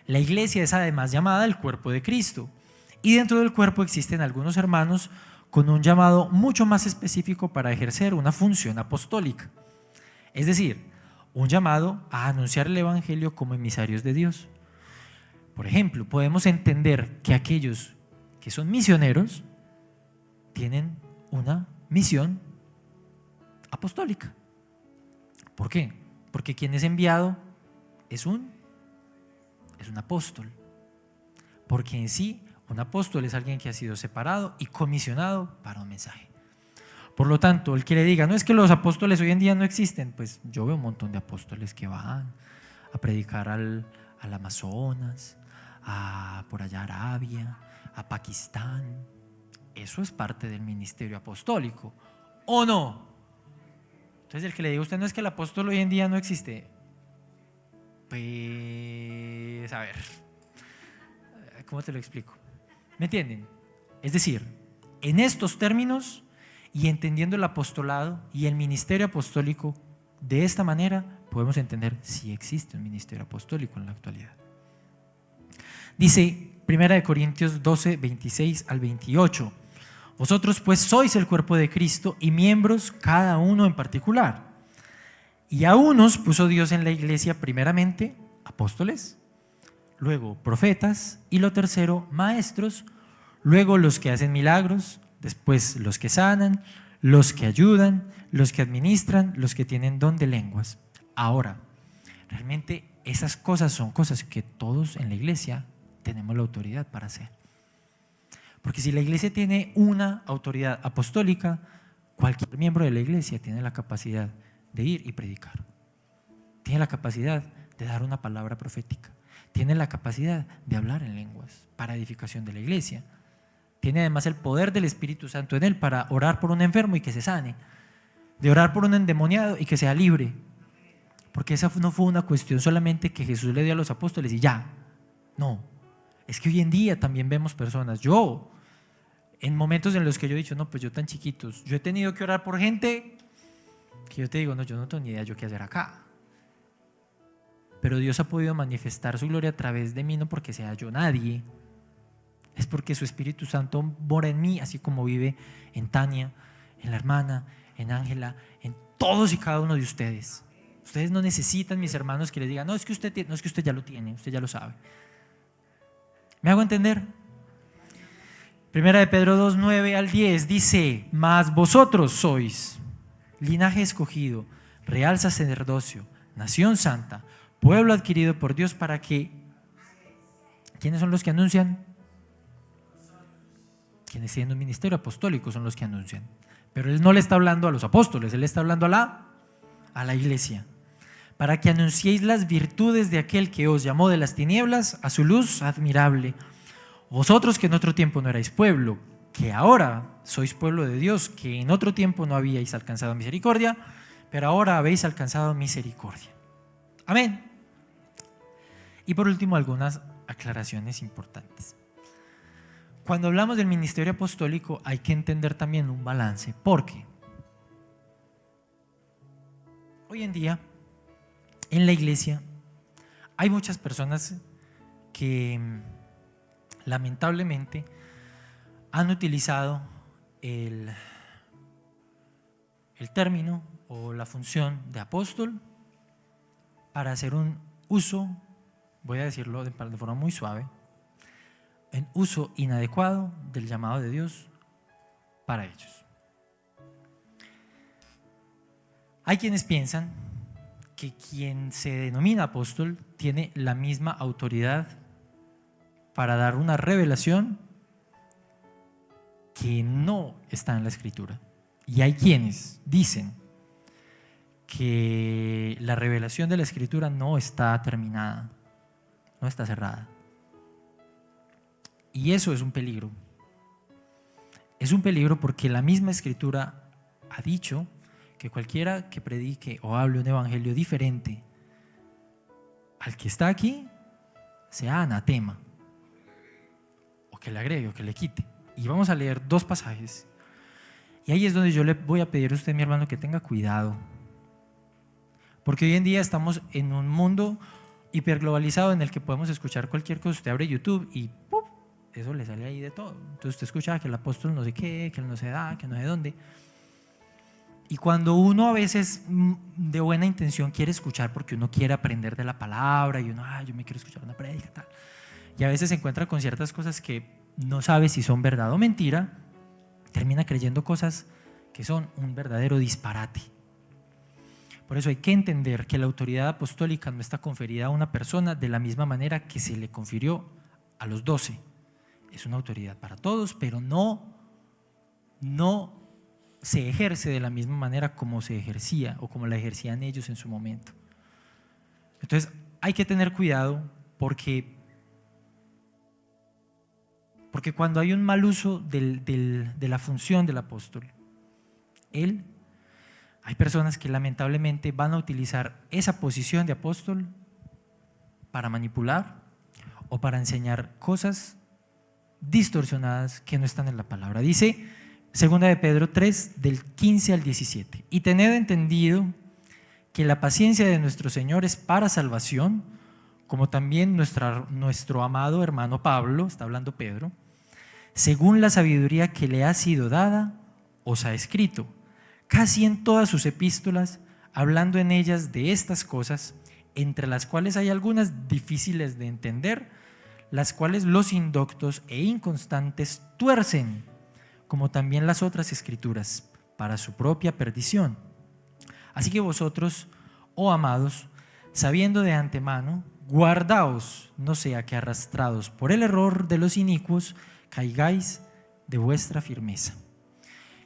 La iglesia es además llamada el cuerpo de Cristo, y dentro del cuerpo existen algunos hermanos con un llamado mucho más específico para ejercer una función apostólica, es decir, un llamado a anunciar el evangelio como emisarios de Dios. Por ejemplo, podemos entender que aquellos que son misioneros tienen una misión apostólica. ¿Por qué? Porque quien es enviado es un apóstol. Porque en sí, un apóstol es alguien que ha sido separado y comisionado para un mensaje. Por lo tanto, el que le diga, no es que los apóstoles hoy en día no existen, pues yo veo un montón de apóstoles que van a predicar al Amazonas, por allá a Arabia, a Pakistán. Eso es parte del ministerio apostólico, ¿o no? Entonces el que le diga a usted, no es que el apóstol hoy en día no existe, pues a ver, ¿cómo te lo explico? ¿Me entienden? Es decir, en estos términos y entendiendo el apostolado y el ministerio apostólico de esta manera, podemos entender si existe un ministerio apostólico en la actualidad. Dice 1 Corintios 12, 26 al 28. Vosotros pues sois el cuerpo de Cristo y miembros cada uno en particular. Y a unos puso Dios en la iglesia primeramente apóstoles, luego profetas y lo tercero maestros, luego los que hacen milagros, después los que sanan, los que ayudan, los que administran, los que tienen don de lenguas. Ahora, realmente esas cosas son cosas que todos en la iglesia tenemos la autoridad para hacer. Porque si la iglesia tiene una autoridad apostólica, cualquier miembro de la iglesia tiene la capacidad de ir y predicar. Tiene la capacidad de dar una palabra profética. Tiene la capacidad de hablar en lenguas para edificación de la iglesia. Tiene además el poder del Espíritu Santo en él para orar por un enfermo y que se sane, de orar por un endemoniado y que sea libre. Porque esa no fue una cuestión solamente que Jesús le dio a los apóstoles y ya. No, es que hoy en día también vemos personas. Yo, en momentos en los que yo he dicho, no, pues yo tan chiquitos, yo he tenido que orar por gente que yo te digo, no, yo no tengo ni idea yo qué hacer acá. Pero Dios ha podido manifestar su gloria a través de mí, no porque sea yo nadie, es porque su Espíritu Santo mora en mí, así como vive en Tania, en la hermana, en Ángela, en todos y cada uno de ustedes. Ustedes no necesitan, mis hermanos, que les digan, no, es que usted ya lo tiene, usted ya lo sabe. ¿Me hago entender? Primera de Pedro 2, 9 al 10 dice, mas vosotros sois linaje escogido, real sacerdocio, nación santa, pueblo adquirido por Dios para que, ¿quiénes son los que anuncian? Quienes tienen un ministerio apostólico son los que anuncian. Pero él no le está hablando a los apóstoles, él está hablando a la iglesia. Para que anunciéis las virtudes de aquel que os llamó de las tinieblas a su luz admirable. Vosotros que en otro tiempo no erais pueblo, que ahora sois pueblo de Dios, que en otro tiempo no habíais alcanzado misericordia, pero ahora habéis alcanzado misericordia. Amén. Y por último, algunas aclaraciones importantes. Cuando hablamos del ministerio apostólico hay que entender también un balance, porque hoy en día en la iglesia hay muchas personas que lamentablemente han utilizado el término o la función de apóstol para hacer un uso, voy a decirlo de forma muy suave, en uso inadecuado del llamado de Dios para ellos. Hay quienes piensan que quien se denomina apóstol tiene la misma autoridad para dar una revelación que no está en la Escritura. Y hay quienes dicen que la revelación de la Escritura no está terminada, no está cerrada. Y eso es un peligro. Es un peligro porque la misma Escritura ha dicho que cualquiera que predique o hable un evangelio diferente al que está aquí, sea anatema, o que le agregue o que le quite. Y vamos a leer dos pasajes. Y ahí es donde yo le voy a pedir a usted, mi hermano, que tenga cuidado. Porque hoy en día estamos en un mundo hiperglobalizado en el que podemos escuchar cualquier cosa. Usted abre YouTube y ¡pum!, eso le sale ahí de todo. Entonces usted escucha que el apóstol no sé qué, que él no se da, que no sé dónde. Y cuando uno a veces de buena intención quiere escuchar porque uno quiere aprender de la palabra y uno, yo me quiero escuchar una prédica, tal. Y a veces se encuentra con ciertas cosas que no sabe si son verdad o mentira, termina creyendo cosas que son un verdadero disparate. Por eso hay que entender que la autoridad apostólica no está conferida a una persona de la misma manera que se le confirió a los 12. Es una autoridad para todos, pero no se ejerce de la misma manera como se ejercía o como la ejercían ellos en su momento. Entonces hay que tener cuidado porque cuando hay un mal uso de la función del apóstol, hay personas que lamentablemente van a utilizar esa posición de apóstol para manipular o para enseñar cosas distorsionadas que no están en la palabra. Dice 2 de Pedro 3, del 15 al 17. Y tened entendido que la paciencia de nuestro Señor es para salvación, como también nuestro amado hermano Pablo, está hablando Pedro, según la sabiduría que le ha sido dada, os ha escrito, casi en todas sus epístolas, hablando en ellas de estas cosas, entre las cuales hay algunas difíciles de entender, las cuales los indoctos e inconstantes tuercen, como también las otras escrituras, para su propia perdición. Así que vosotros, oh amados, sabiendo de antemano, guardaos, no sea que arrastrados por el error de los inicuos, caigáis de vuestra firmeza.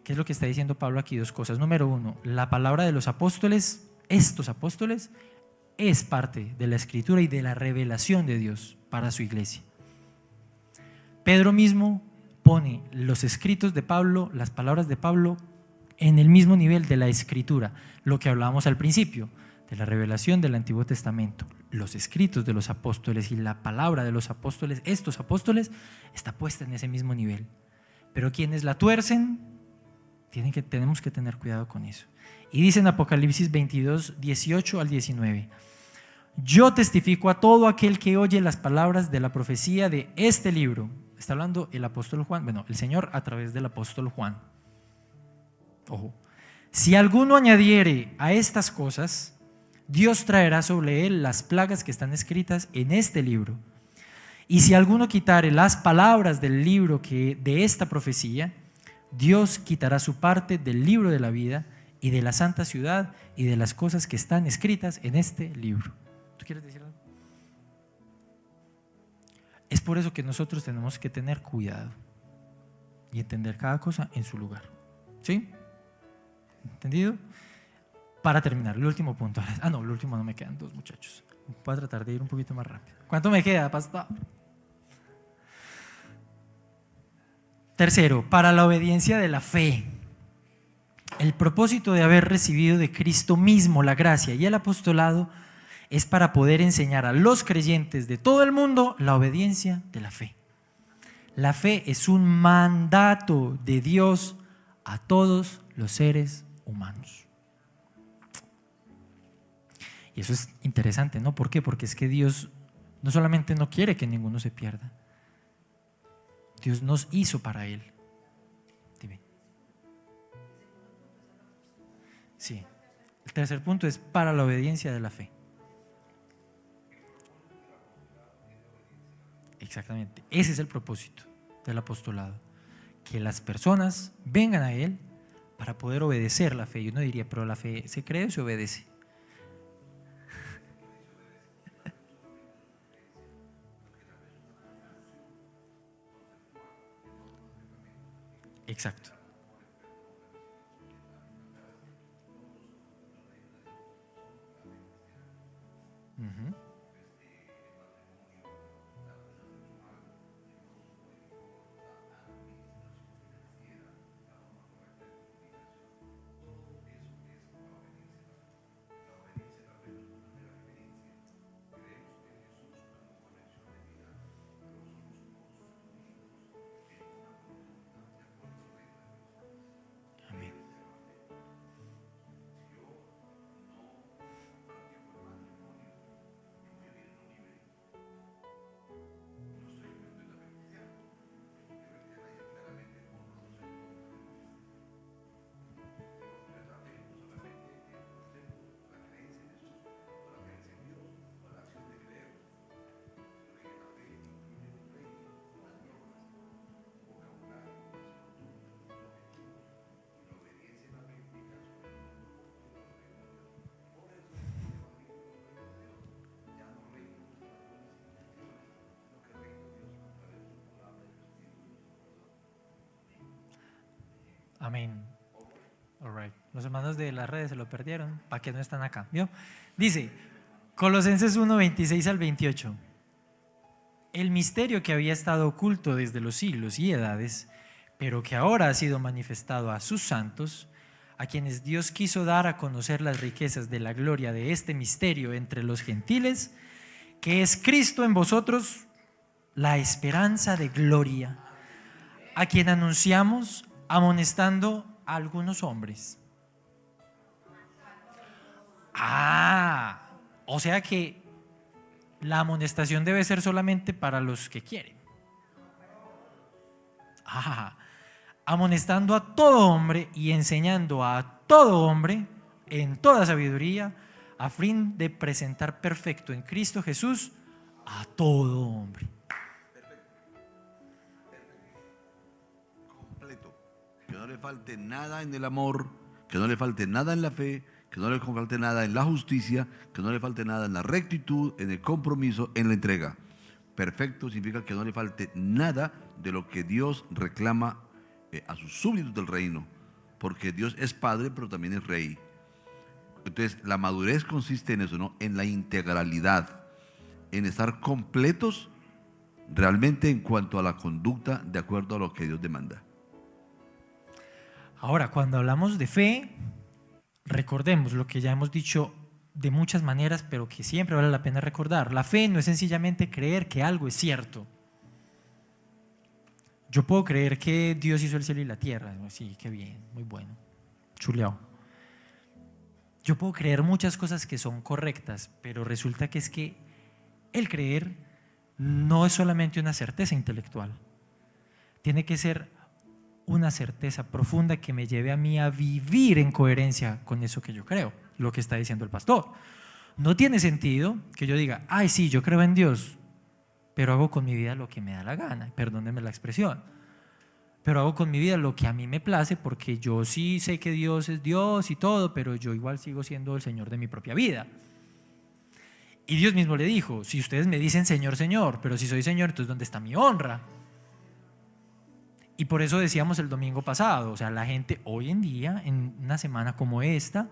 ¿Qué es lo que está diciendo Pablo aquí? Dos cosas. Número uno, la palabra de los apóstoles, estos apóstoles, es parte de la escritura y de la revelación de Dios para su iglesia. Pedro mismo pone los escritos de Pablo, las palabras de Pablo, en el mismo nivel de la escritura, lo que hablábamos al principio, de la revelación del Antiguo Testamento. Los escritos de los apóstoles y la palabra de los apóstoles, estos apóstoles, está puesta en ese mismo nivel. Pero quienes la tuercen, tenemos que tener cuidado con eso. Y dice en Apocalipsis 22, 18 al 19, yo testifico a todo aquel que oye las palabras de la profecía de este libro. Está hablando el apóstol Juan, el Señor a través del apóstol Juan. Ojo. Si alguno añadiere a estas cosas, Dios traerá sobre él las plagas que están escritas en este libro. Y si alguno quitare las palabras del libro de esta profecía, Dios quitará su parte del libro de la vida y de la santa ciudad y de las cosas que están escritas en este libro. ¿Tú quieres decir algo? Es por eso que nosotros tenemos que tener cuidado y entender cada cosa en su lugar. ¿Sí? ¿Entendido? Para terminar, el último punto. El último no me quedan dos, muchachos. Voy a tratar de ir un poquito más rápido. ¿Cuánto me queda, pastor? Tercero, para la obediencia de la fe. El propósito de haber recibido de Cristo mismo la gracia y el apostolado es para poder enseñar a los creyentes de todo el mundo la obediencia de la fe. La fe es un mandato de Dios a todos los seres humanos. Y eso es interesante, ¿no? ¿Por qué? Porque es que Dios no solamente no quiere que ninguno se pierda, Dios nos hizo para Él. Dime. Sí. El tercer punto es para la obediencia de la fe. Exactamente. Ese es el propósito del apostolado. Que las personas vengan a Él para poder obedecer la fe. Y uno diría, pero la fe se cree o se obedece. Exacto. Ujú. Amén. Amén. All right. Los hermanos de las redes se lo perdieron. ¿Para qué no están acá? ¿Vio? Dice, Colosenses 1, 26 al 28. El misterio que había estado oculto desde los siglos y edades, pero que ahora ha sido manifestado a sus santos, a quienes Dios quiso dar a conocer las riquezas de la gloria de este misterio entre los gentiles, que es Cristo en vosotros, la esperanza de gloria, a quien anunciamos amonestando a algunos hombres. O sea que la amonestación debe ser solamente para los que quieren. Amonestando a todo hombre y enseñando a todo hombre en toda sabiduría, a fin de presentar perfecto en Cristo Jesús a todo hombre. Completo. Que no le falte nada en el amor, que no le falte nada en la fe, que no le falte nada en la justicia, que no le falte nada en la rectitud, en el compromiso, en la entrega. Perfecto significa que no le falte nada de lo que Dios reclama a sus súbditos del reino, porque Dios es Padre, pero también es Rey. Entonces, la madurez consiste en eso, ¿no? En la integralidad, en estar completos realmente en cuanto a la conducta de acuerdo a lo que Dios demanda. Ahora, cuando hablamos de fe, recordemos lo que ya hemos dicho de muchas maneras, pero que siempre vale la pena recordar. La fe no es sencillamente creer que algo es cierto. Yo puedo creer que Dios hizo el cielo y la tierra. Sí, qué bien, muy bueno, chuleado. Yo puedo creer muchas cosas que son correctas, pero resulta que es que el creer no es solamente una certeza intelectual. Tiene que ser una certeza profunda que me lleve a mí a vivir en coherencia con eso que yo creo, lo que está diciendo el pastor. No tiene sentido que yo diga, ay sí, yo creo en Dios, pero hago con mi vida lo que me da la gana, perdónenme la expresión, pero hago con mi vida lo que a mí me place, porque yo sí sé que Dios es Dios y todo, pero yo igual sigo siendo el Señor de mi propia vida. Y Dios mismo le dijo, si ustedes me dicen Señor, Señor, pero si soy Señor, entonces ¿dónde está mi honra? Y por eso decíamos el domingo pasado, o sea, la gente hoy en día, en una semana como esta,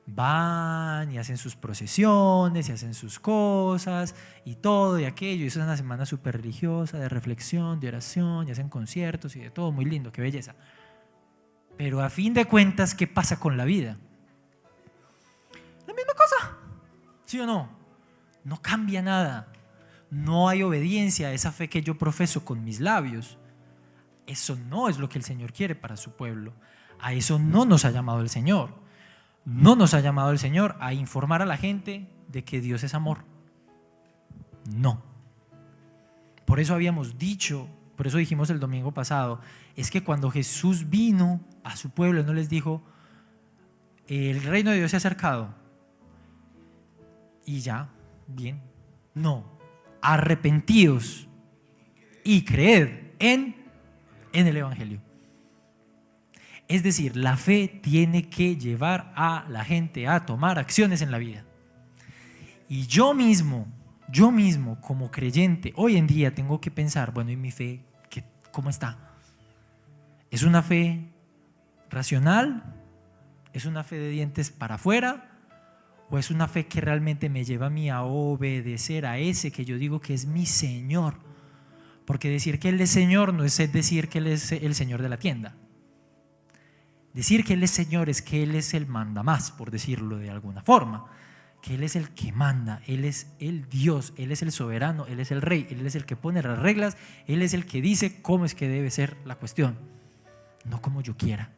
van y hacen sus procesiones y hacen sus cosas y todo y aquello, y eso es una semana súper religiosa, de reflexión, de oración, y hacen conciertos y de todo, muy lindo, qué belleza. Pero a fin de cuentas, ¿qué pasa con la vida? La misma cosa, ¿sí o no? No cambia nada, no hay obediencia a esa fe que yo profeso con mis labios. Eso no es lo que el Señor quiere para su pueblo. A eso no nos ha llamado el Señor. No nos ha llamado el Señor a informar a la gente de que Dios es amor. No. Por eso habíamos dicho, por eso dijimos el domingo pasado, es que cuando Jesús vino a su pueblo, no les dijo, el reino de Dios se ha acercado. Y ya, bien. No. Arrepentidos y creed en el Evangelio. Es decir, la fe tiene que llevar a la gente a tomar acciones en la vida. Y yo mismo como creyente, hoy en día tengo que pensar, bueno, ¿y mi fe cómo está? ¿Es una fe racional? ¿Es una fe de dientes para afuera? ¿O es una fe que realmente me lleva a mí a obedecer a ese que yo digo que es mi Señor? Porque decir que Él es Señor no es decir que Él es el Señor de la tienda. Decir que Él es Señor es que Él es el mandamás, por decirlo de alguna forma. Que Él es el que manda, Él es el Dios, Él es el soberano, Él es el Rey, Él es el que pone las reglas, Él es el que dice cómo es que debe ser la cuestión, no como yo quiera.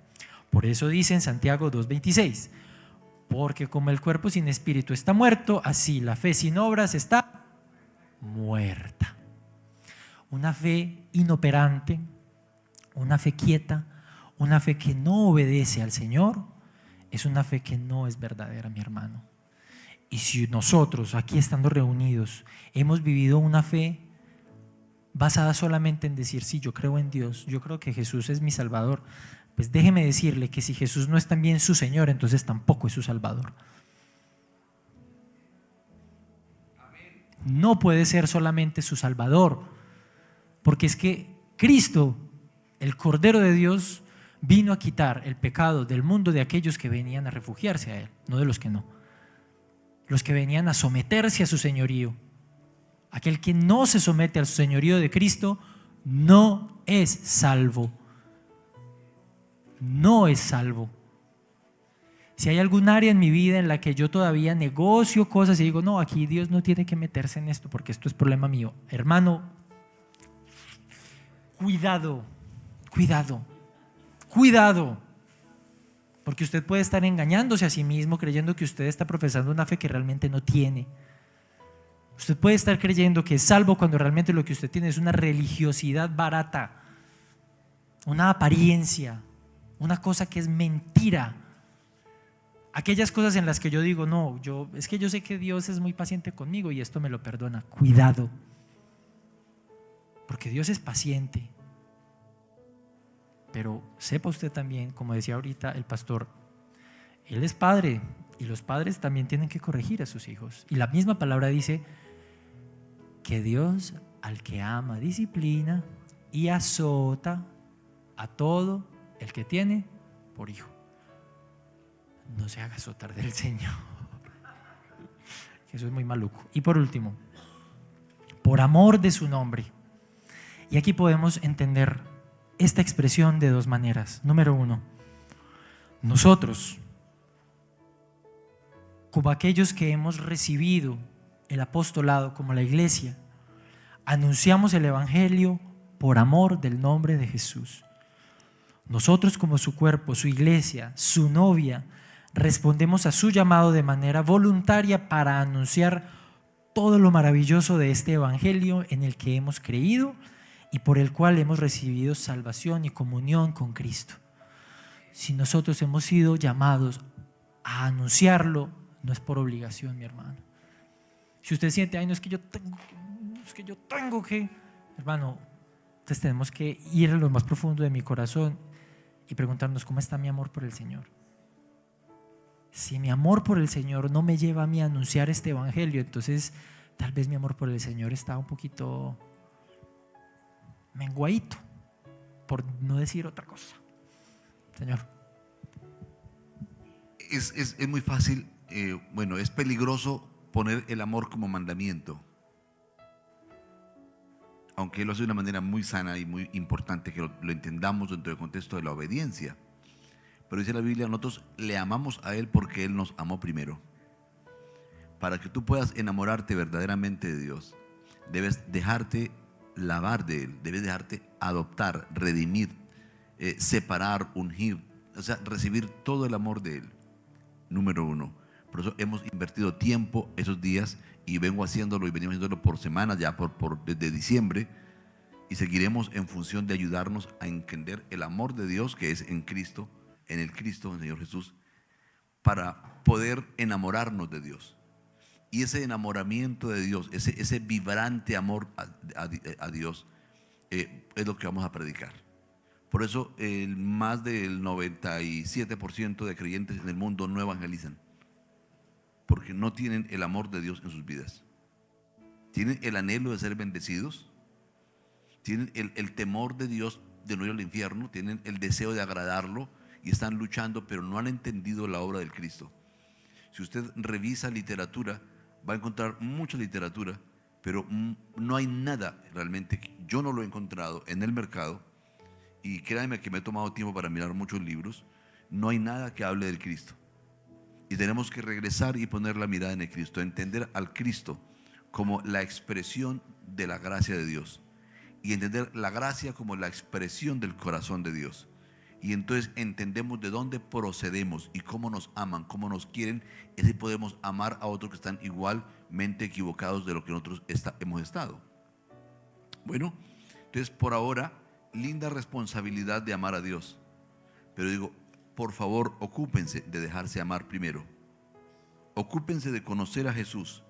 Por eso dice en Santiago 2:26, porque como el cuerpo sin espíritu está muerto, así la fe sin obras está muerta. Una fe inoperante, una fe quieta, una fe que no obedece al Señor, es una fe que no es verdadera, mi hermano. Y si nosotros, aquí estando reunidos, hemos vivido una fe basada solamente en decir, sí, yo creo en Dios, yo creo que Jesús es mi Salvador, pues déjeme decirle que si Jesús no es también su Señor, entonces tampoco es su Salvador. No puede ser solamente su Salvador, porque es que Cristo, el Cordero de Dios, vino a quitar el pecado del mundo de aquellos que venían a refugiarse a Él, no de los que no. Los que venían a someterse a su señorío. Aquel que no se somete al señorío de Cristo no es salvo. No es salvo. Si hay algún área en mi vida en la que yo todavía negocio cosas y digo, no, aquí Dios no tiene que meterse en esto porque esto es problema mío. Hermano, cuidado, cuidado, cuidado. Porque usted puede estar engañándose a sí mismo creyendo que usted está profesando una fe que realmente no tiene. Usted puede estar creyendo que es salvo cuando realmente lo que usted tiene es una religiosidad barata, una apariencia, una cosa que es mentira. Aquellas cosas en las que yo digo, no, es que yo sé que Dios es muy paciente conmigo y esto me lo perdona. Cuidado, porque Dios es paciente. Pero sepa usted también, como decía ahorita el pastor, Él es padre y los padres también tienen que corregir a sus hijos. Y la misma palabra dice que Dios al que ama disciplina y azota a todo el que tiene por hijo. No se haga azotar del Señor. Eso es muy maluco. Y por último, por amor de su nombre. Y aquí podemos entender esta expresión de dos maneras. Número uno, nosotros, como aquellos que hemos recibido el apostolado, como la iglesia, anunciamos el Evangelio por amor del nombre de Jesús. Nosotros como su cuerpo, su iglesia, su novia, respondemos a su llamado de manera voluntaria para anunciar todo lo maravilloso de este Evangelio en el que hemos creído y por el cual hemos recibido salvación y comunión con Cristo. Si nosotros hemos sido llamados a anunciarlo, no es por obligación, mi hermano. Si usted siente, ay, no es que yo tengo que, hermano, entonces tenemos que ir a lo más profundo de mi corazón y preguntarnos, ¿cómo está mi amor por el Señor? Si mi amor por el Señor no me lleva a mí a anunciar este Evangelio, entonces tal vez mi amor por el Señor está un poquito menguadito, por no decir otra cosa. Señor. Es muy fácil, es peligroso poner el amor como mandamiento. Aunque Él lo hace de una manera muy sana y muy importante que lo entendamos dentro del contexto de la obediencia. Pero dice la Biblia, nosotros le amamos a Él porque Él nos amó primero. Para que tú puedas enamorarte verdaderamente de Dios, debes dejarte lavar de Él, debes dejarte adoptar, redimir, separar, ungir, o sea, recibir todo el amor de Él. Número uno. Por eso hemos invertido tiempo esos días y vengo haciéndolo y venimos haciéndolo por semanas, ya desde diciembre, y seguiremos en función de ayudarnos a entender el amor de Dios que es en Cristo, en el Cristo, en el Señor Jesús, para poder enamorarnos de Dios. Y ese enamoramiento de Dios, ese vibrante amor a Dios, es lo que vamos a predicar. Por eso más del 97% de creyentes en el mundo no evangelizan, porque no tienen el amor de Dios en sus vidas. Tienen el anhelo de ser bendecidos, tienen el temor de Dios de no ir al infierno, tienen el deseo de agradarlo y están luchando, pero no han entendido la obra del Cristo. Si usted revisa literatura, va a encontrar mucha literatura, pero no hay nada realmente, yo no lo he encontrado en el mercado, y créanme que me he tomado tiempo para mirar muchos libros, no hay nada que hable del Cristo. Y tenemos que regresar y poner la mirada en el Cristo, entender al Cristo como la expresión de la gracia de Dios, y entender la gracia como la expresión del corazón de Dios. Y entonces entendemos de dónde procedemos y cómo nos aman, cómo nos quieren, y así podemos amar a otros que están igualmente equivocados de lo que nosotros hemos estado. Bueno, entonces por ahora, linda responsabilidad de amar a Dios, pero digo, por favor, ocúpense de dejarse amar primero. Ocúpense de conocer a Jesús,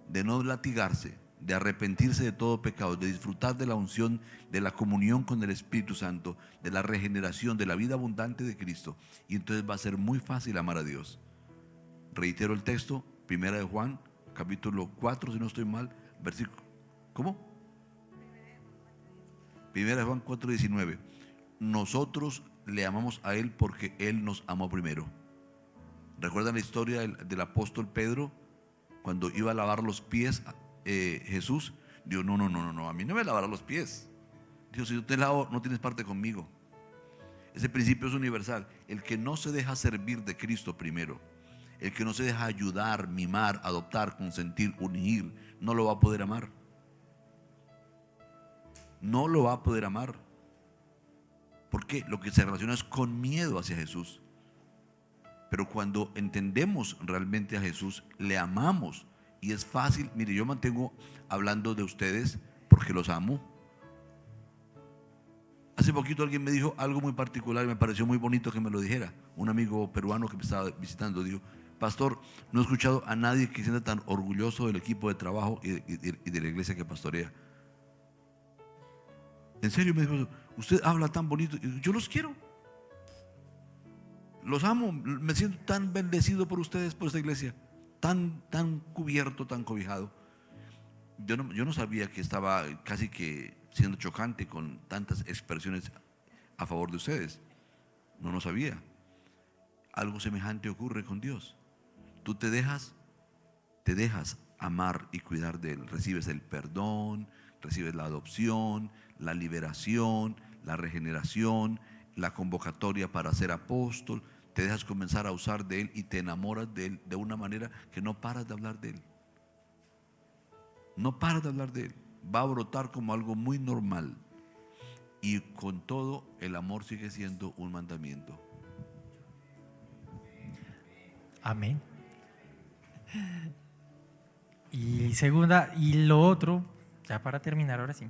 de no latigarse, de arrepentirse de todo pecado, de disfrutar de la unción, de la comunión con el Espíritu Santo, de la regeneración, de la vida abundante de Cristo, y entonces va a ser muy fácil amar a Dios. Reitero el texto, 1 de Juan, capítulo 4, si no estoy mal, versículo, ¿cómo? 1 de Juan 4:19. Nosotros le amamos a Él porque Él nos amó primero. ¿Recuerdan la historia del apóstol Pedro? Cuando iba a lavar los pies Jesús, dijo, no, a mí no me lavará los pies. Dijo, si yo te lavo, no tienes parte conmigo. Ese principio es universal. El que no se deja servir de Cristo primero, el que no se deja ayudar, mimar, adoptar, consentir, ungir, no lo va a poder amar. No lo va a poder amar. ¿Por qué? Lo que se relaciona es con miedo hacia Jesús. Pero cuando entendemos realmente a Jesús, le amamos. Y es fácil. Mire, yo mantengo hablando de ustedes porque los amo. Hace poquito alguien me dijo algo muy particular y me pareció muy bonito que me lo dijera. Un amigo peruano que me estaba visitando dijo, pastor, no he escuchado a nadie que se sienta tan orgulloso del equipo de trabajo y de la iglesia que pastorea. En serio, me dijo, usted habla tan bonito. Yo los quiero, los amo, me siento tan bendecido por ustedes, por esta iglesia, tan cubierto, tan cobijado. Yo no sabía que estaba casi que siendo chocante con tantas expresiones a favor de ustedes. No lo sabía. Algo semejante ocurre con Dios. Tú te dejas amar y cuidar de Él. Recibes el perdón, recibes la adopción, la liberación, la regeneración, la convocatoria para ser apóstol. Te dejas comenzar a usar de Él y te enamoras de Él de una manera que no paras de hablar de Él. No paras de hablar de Él. Va a brotar como algo muy normal. Y con todo, el amor sigue siendo un mandamiento. Amén. Y segunda, y lo otro, ya para terminar ahora sí,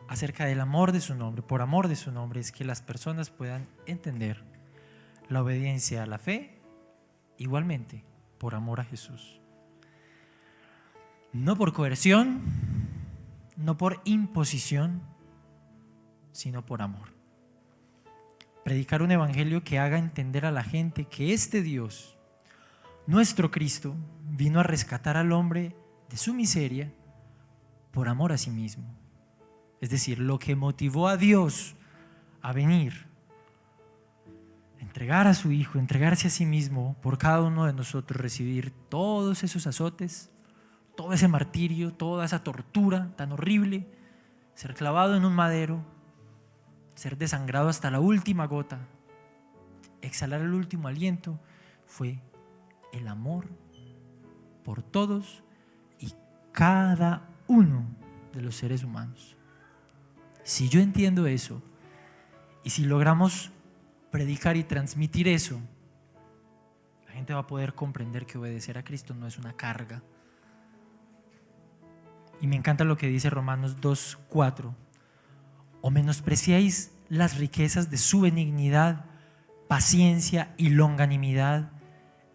acerca del amor de su nombre, por amor de su nombre, es que las personas puedan entender la obediencia a la fe, igualmente por amor a Jesús. No por coerción, no por imposición, sino por amor. Predicar un evangelio que haga entender a la gente que este Dios, nuestro Cristo, vino a rescatar al hombre de su miseria por amor a sí mismo. Es decir, lo que motivó a Dios a venir, entregar a su Hijo, entregarse a sí mismo por cada uno de nosotros, recibir todos esos azotes, todo ese martirio, toda esa tortura tan horrible, ser clavado en un madero, ser desangrado hasta la última gota, exhalar el último aliento, fue el amor por todos y cada uno de los seres humanos. Si yo entiendo eso y si logramos predicar y transmitir eso, la gente va a poder comprender que obedecer a Cristo no es una carga. Y me encanta lo que dice Romanos 2:4. ¿O menospreciáis las riquezas de su benignidad, paciencia y longanimidad,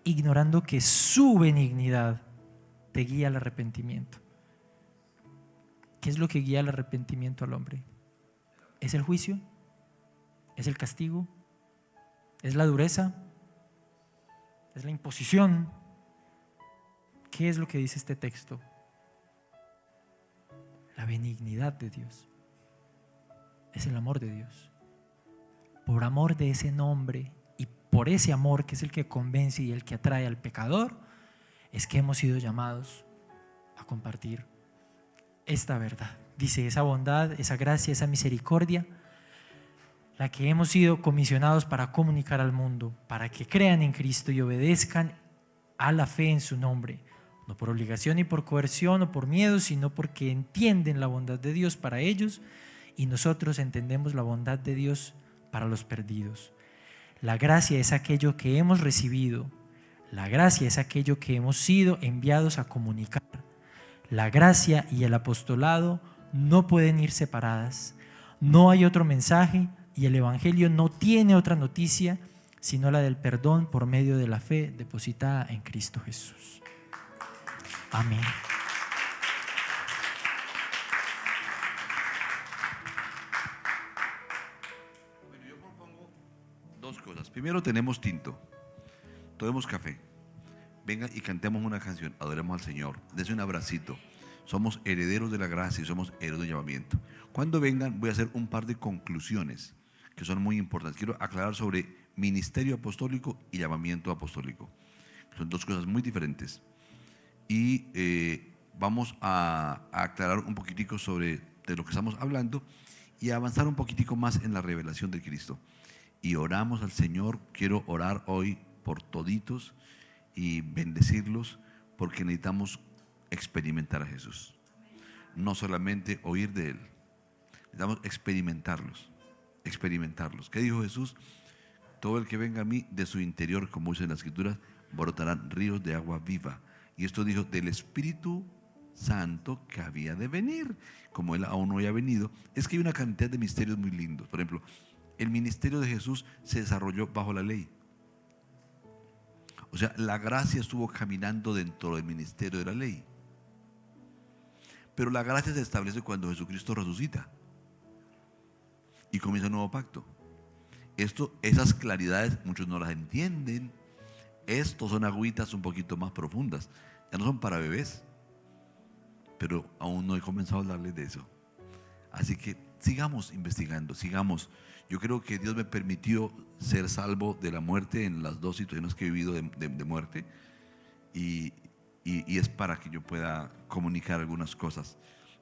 ignorando que su benignidad te guía al arrepentimiento? ¿Qué es lo que guía el arrepentimiento al hombre? ¿Es el juicio? ¿Es el castigo? ¿Es la dureza? ¿Es la imposición? ¿Qué es lo que dice este texto? La benignidad de Dios. Es el amor de Dios. Por amor de ese nombre y por ese amor que es el que convence y el que atrae al pecador, es que hemos sido llamados a compartir esta verdad. Dice, esa bondad, esa gracia, esa misericordia, la que hemos sido comisionados para comunicar al mundo, para que crean en Cristo y obedezcan a la fe en su nombre, no por obligación ni por coerción o por miedo, sino porque entienden la bondad de Dios para ellos y nosotros entendemos la bondad de Dios para los perdidos. La gracia es aquello que hemos recibido, la gracia es aquello que hemos sido enviados a comunicar. La gracia y el apostolado no pueden ir separadas. No hay otro mensaje y el Evangelio no tiene otra noticia sino la del perdón por medio de la fe depositada en Cristo Jesús. Amén. Bueno, yo propongo dos cosas. Primero, tenemos tinto, tomemos café. Venga y cantemos una canción, adoremos al Señor, dense un abracito. Somos herederos de la gracia y somos herederos del llamamiento. Cuando vengan voy a hacer un par de conclusiones que son muy importantes. Quiero aclarar sobre ministerio apostólico y llamamiento apostólico. Son dos cosas muy diferentes. Y vamos a aclarar un poquitico sobre de lo que estamos hablando y a avanzar un poquitico más en la revelación de Cristo. Y oramos al Señor. Quiero orar hoy por toditos y bendecirlos porque necesitamos experimentar a Jesús, no solamente oír de Él, necesitamos experimentarlos. ¿Qué dijo Jesús? Todo el que venga a mí, de su interior, como dice en las Escrituras, brotarán ríos de agua viva. Y esto dijo del Espíritu Santo que había de venir. Como Él aún no había venido, es que hay una cantidad de misterios muy lindos. Por ejemplo, el ministerio de Jesús se desarrolló bajo la ley. O sea, la gracia estuvo caminando dentro del ministerio de la ley. Pero la gracia se establece cuando Jesucristo resucita y comienza un nuevo pacto. Esas claridades muchos no las entienden. Estos son agüitas un poquito más profundas. Ya no son para bebés. Pero aún no he comenzado a hablarles de eso. Así que sigamos investigando, sigamos. Yo creo que Dios me permitió ser salvo de la muerte en las dos situaciones que he vivido de muerte. Y es para que yo pueda comunicar algunas cosas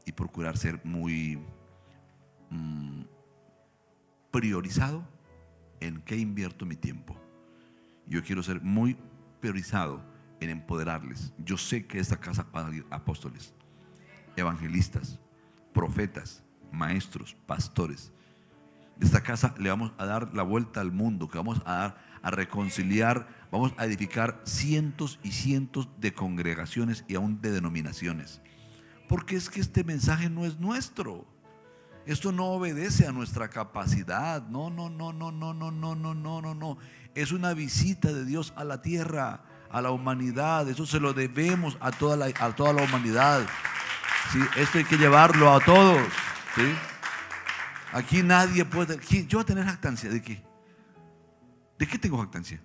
y procurar ser muy priorizado en qué invierto mi tiempo. Yo quiero ser muy priorizado en empoderarles. Yo sé que de esta casa van a salir apóstoles, evangelistas, profetas, maestros, pastores. De esta casa le vamos a dar la vuelta al mundo, que vamos a reconciliar, vamos a edificar cientos y cientos de congregaciones y aún de denominaciones. Porque es que este mensaje no es nuestro. Esto no obedece a nuestra capacidad. No. Es una visita de Dios a la tierra, a la humanidad. Eso se lo debemos a toda la humanidad. ¿Sí? Esto hay que llevarlo a todos. ¿Sí? Aquí nadie puede. Yo voy a tener jactancia ¿de qué? ¿De qué tengo jactancia?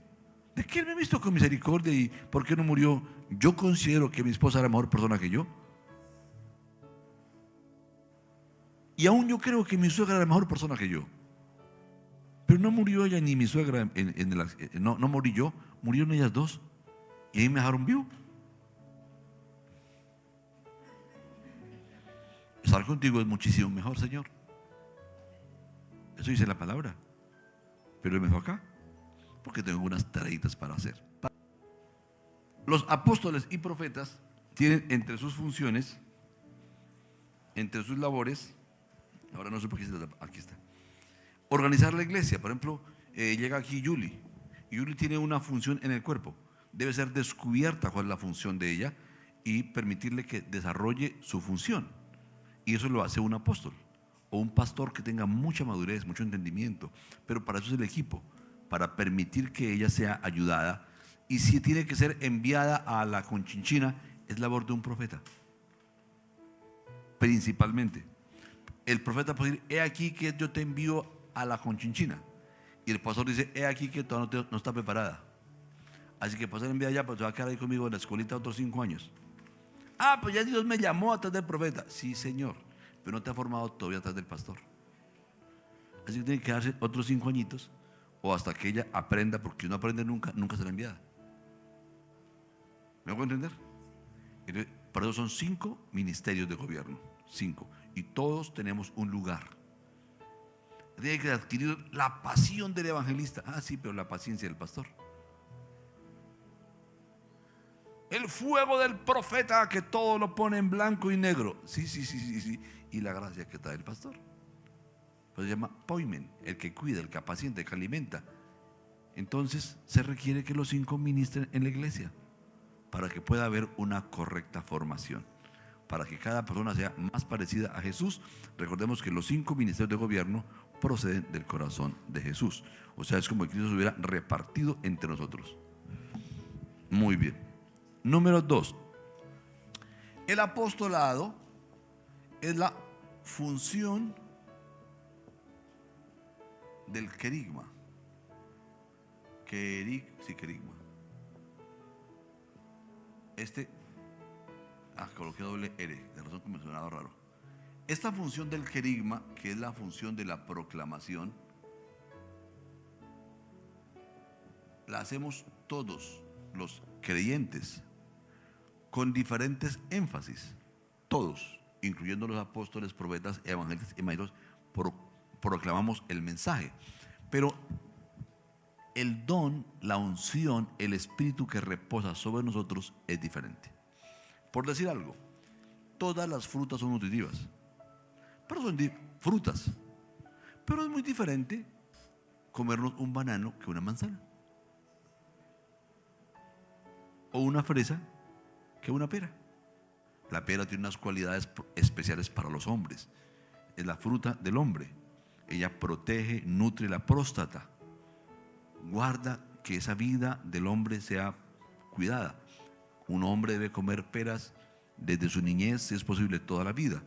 ¿De qué Él me ha visto con misericordia y por qué no murió? Yo considero que mi esposa era mejor persona que yo. Y aún yo creo que mi suegra era mejor persona que yo. Pero no murió ella ni mi suegra, no morí yo, murieron ellas dos. Y ahí me dejaron vivo. Estar contigo es muchísimo mejor, Señor. Eso dice la palabra. Pero Él me dejó acá porque tengo unas tareitas para hacer. Los apóstoles y profetas tienen entre sus funciones, entre sus labores, ahora no sé por qué aquí está, organizar la iglesia. Por ejemplo, llega aquí Yuli, y Yuli tiene una función en el cuerpo. Debe ser descubierta cuál es la función de ella y permitirle que desarrolle su función. Y eso lo hace un apóstol o un pastor que tenga mucha madurez, mucho entendimiento. Pero para eso es el equipo, para permitir que ella sea ayudada. Y si tiene que ser enviada a la Conchinchina, es labor de un profeta. principalmente. El profeta puede decir: he aquí que yo te envío a la Conchinchina. Y el pastor dice: he aquí que todavía no está preparada. Así que el pastor envía allá, pero se va a quedar ahí conmigo en la escuelita otros 5 años. Ah, pues ya Dios me llamó atrás del profeta. Sí, Señor, pero no te ha formado todavía atrás del pastor. Así que tiene que quedarse otros 5 añitos, o hasta que ella aprenda, porque si no aprende nunca, nunca será enviada. ¿Me hago entender? Entonces, por eso son 5 ministerios de gobierno, 5, y todos tenemos un lugar. Tiene que adquirir la pasión del evangelista. Ah, sí, pero la paciencia del pastor. El fuego del profeta que todo lo pone en blanco y negro. Sí. Y la gracia que trae el pastor. Pues se llama poimen, el que cuida, el que apacienta, el que alimenta. Entonces se requiere que los 5 ministren en la iglesia para que pueda haber una correcta formación, para que cada persona sea más parecida a Jesús. Recordemos que los 5 ministerios de gobierno proceden del corazón de Jesús. O sea, es como que Cristo se hubiera repartido entre nosotros. Muy bien. Número 2. El apostolado es la función del querigma. Querigma. Coloqué doble R, de razón que me sonaba raro. Esta función del querigma, que es la función de la proclamación, la hacemos todos los creyentes con diferentes énfasis. Todos, incluyendo los apóstoles, profetas, evangelistas y maestros, proclamamos el mensaje. Pero el don, la unción, el espíritu que reposa sobre nosotros es diferente. Por decir algo, todas las frutas son nutritivas, pero son frutas. Pero es muy diferente comernos un banano que una manzana, o una fresa que una pera. La pera tiene unas cualidades especiales para los hombres. Es la fruta del hombre. Ella protege, nutre la próstata, guarda que esa vida del hombre sea cuidada. Un hombre debe comer peras desde su niñez, si es posible, toda la vida.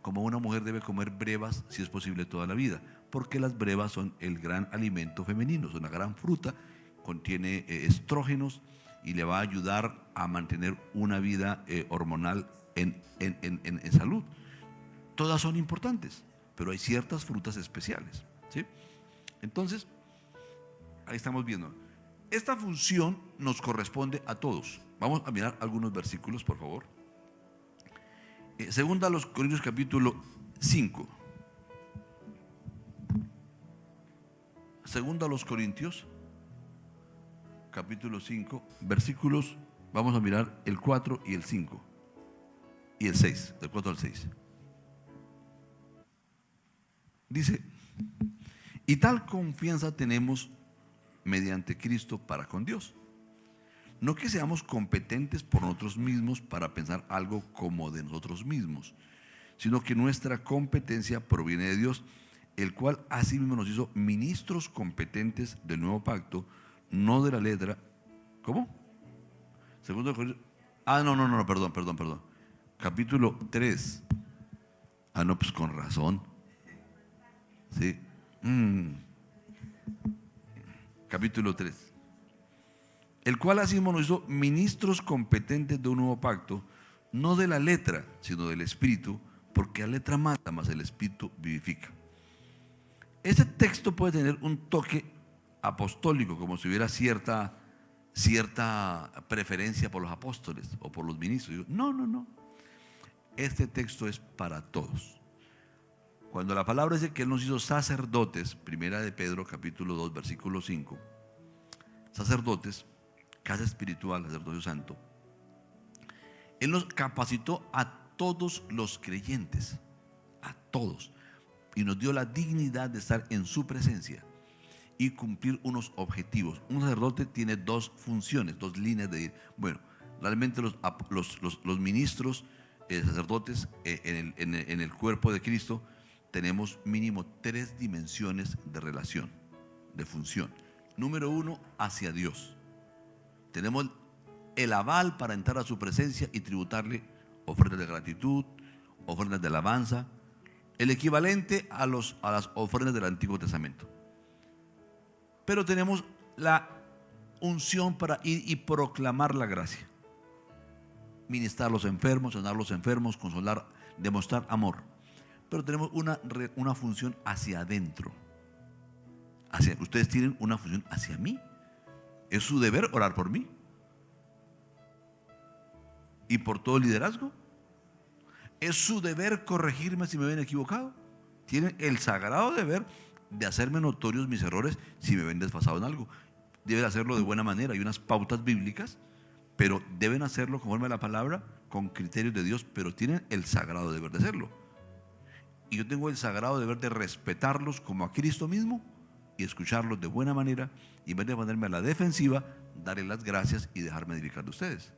Como una mujer debe comer brevas, si es posible, toda la vida. Porque las brevas son el gran alimento femenino, es una gran fruta, contiene estrógenos y le va a ayudar a mantener una vida hormonal en salud. Todas son importantes, pero hay ciertas frutas especiales, ¿sí? Entonces, ahí estamos viendo. Esta función nos corresponde a todos. Vamos a mirar algunos versículos, por favor. Segunda a los Corintios capítulo 5. Segunda a los Corintios capítulo 5, versículos, vamos a mirar el 4 y el 5 y el 6, del 4 al 6. Dice: y tal confianza tenemos mediante Cristo para con Dios. No que seamos competentes por nosotros mismos para pensar algo como de nosotros mismos, sino que nuestra competencia proviene de Dios, el cual asimismo nos hizo ministros competentes del nuevo pacto, no de la letra. ¿Cómo? Segundo Corintios. No, perdón. Capítulo 3. No, pues con razón. Sí. Capítulo 3. El cual asimismo nos hizo ministros competentes de un nuevo pacto, no de la letra, sino del espíritu, porque la letra mata, mas el espíritu vivifica. Este texto puede tener un toque apostólico, como si hubiera cierta preferencia por los apóstoles o por los ministros. No. Este texto es para todos. Cuando la palabra dice que Él nos hizo sacerdotes, primera de Pedro, capítulo 2, versículo 5, sacerdotes, casa espiritual, sacerdocio santo, Él nos capacitó a todos los creyentes, a todos, y nos dio la dignidad de estar en su presencia y cumplir unos objetivos. Un sacerdote tiene 2 funciones, 2 líneas de ir. Bueno, realmente los ministros, sacerdotes en el cuerpo de Cristo, tenemos mínimo 3 dimensiones de relación, de función. Número 1, hacia Dios. Tenemos el aval para entrar a su presencia y tributarle ofrendas de gratitud, ofrendas de alabanza, el equivalente a las ofrendas del Antiguo Testamento. Pero tenemos la unción para ir y proclamar la gracia, ministrar a los enfermos, sanar a los enfermos, consolar, demostrar amor. Pero tenemos una función hacia adentro. Ustedes tienen una función hacia mí. Es su deber orar por mí y por todo el liderazgo. Es su deber corregirme si me ven equivocado. Tienen el sagrado deber de hacerme notorios mis errores si me ven desfasado en algo. Deben hacerlo de buena manera. Hay unas pautas bíblicas, pero deben hacerlo conforme a la palabra, con criterios de Dios, pero tienen el sagrado deber de hacerlo. Y yo tengo el sagrado deber de respetarlos como a Cristo mismo y escucharlos de buena manera, y en vez de ponerme a la defensiva, darles las gracias y dejarme edificar de ustedes.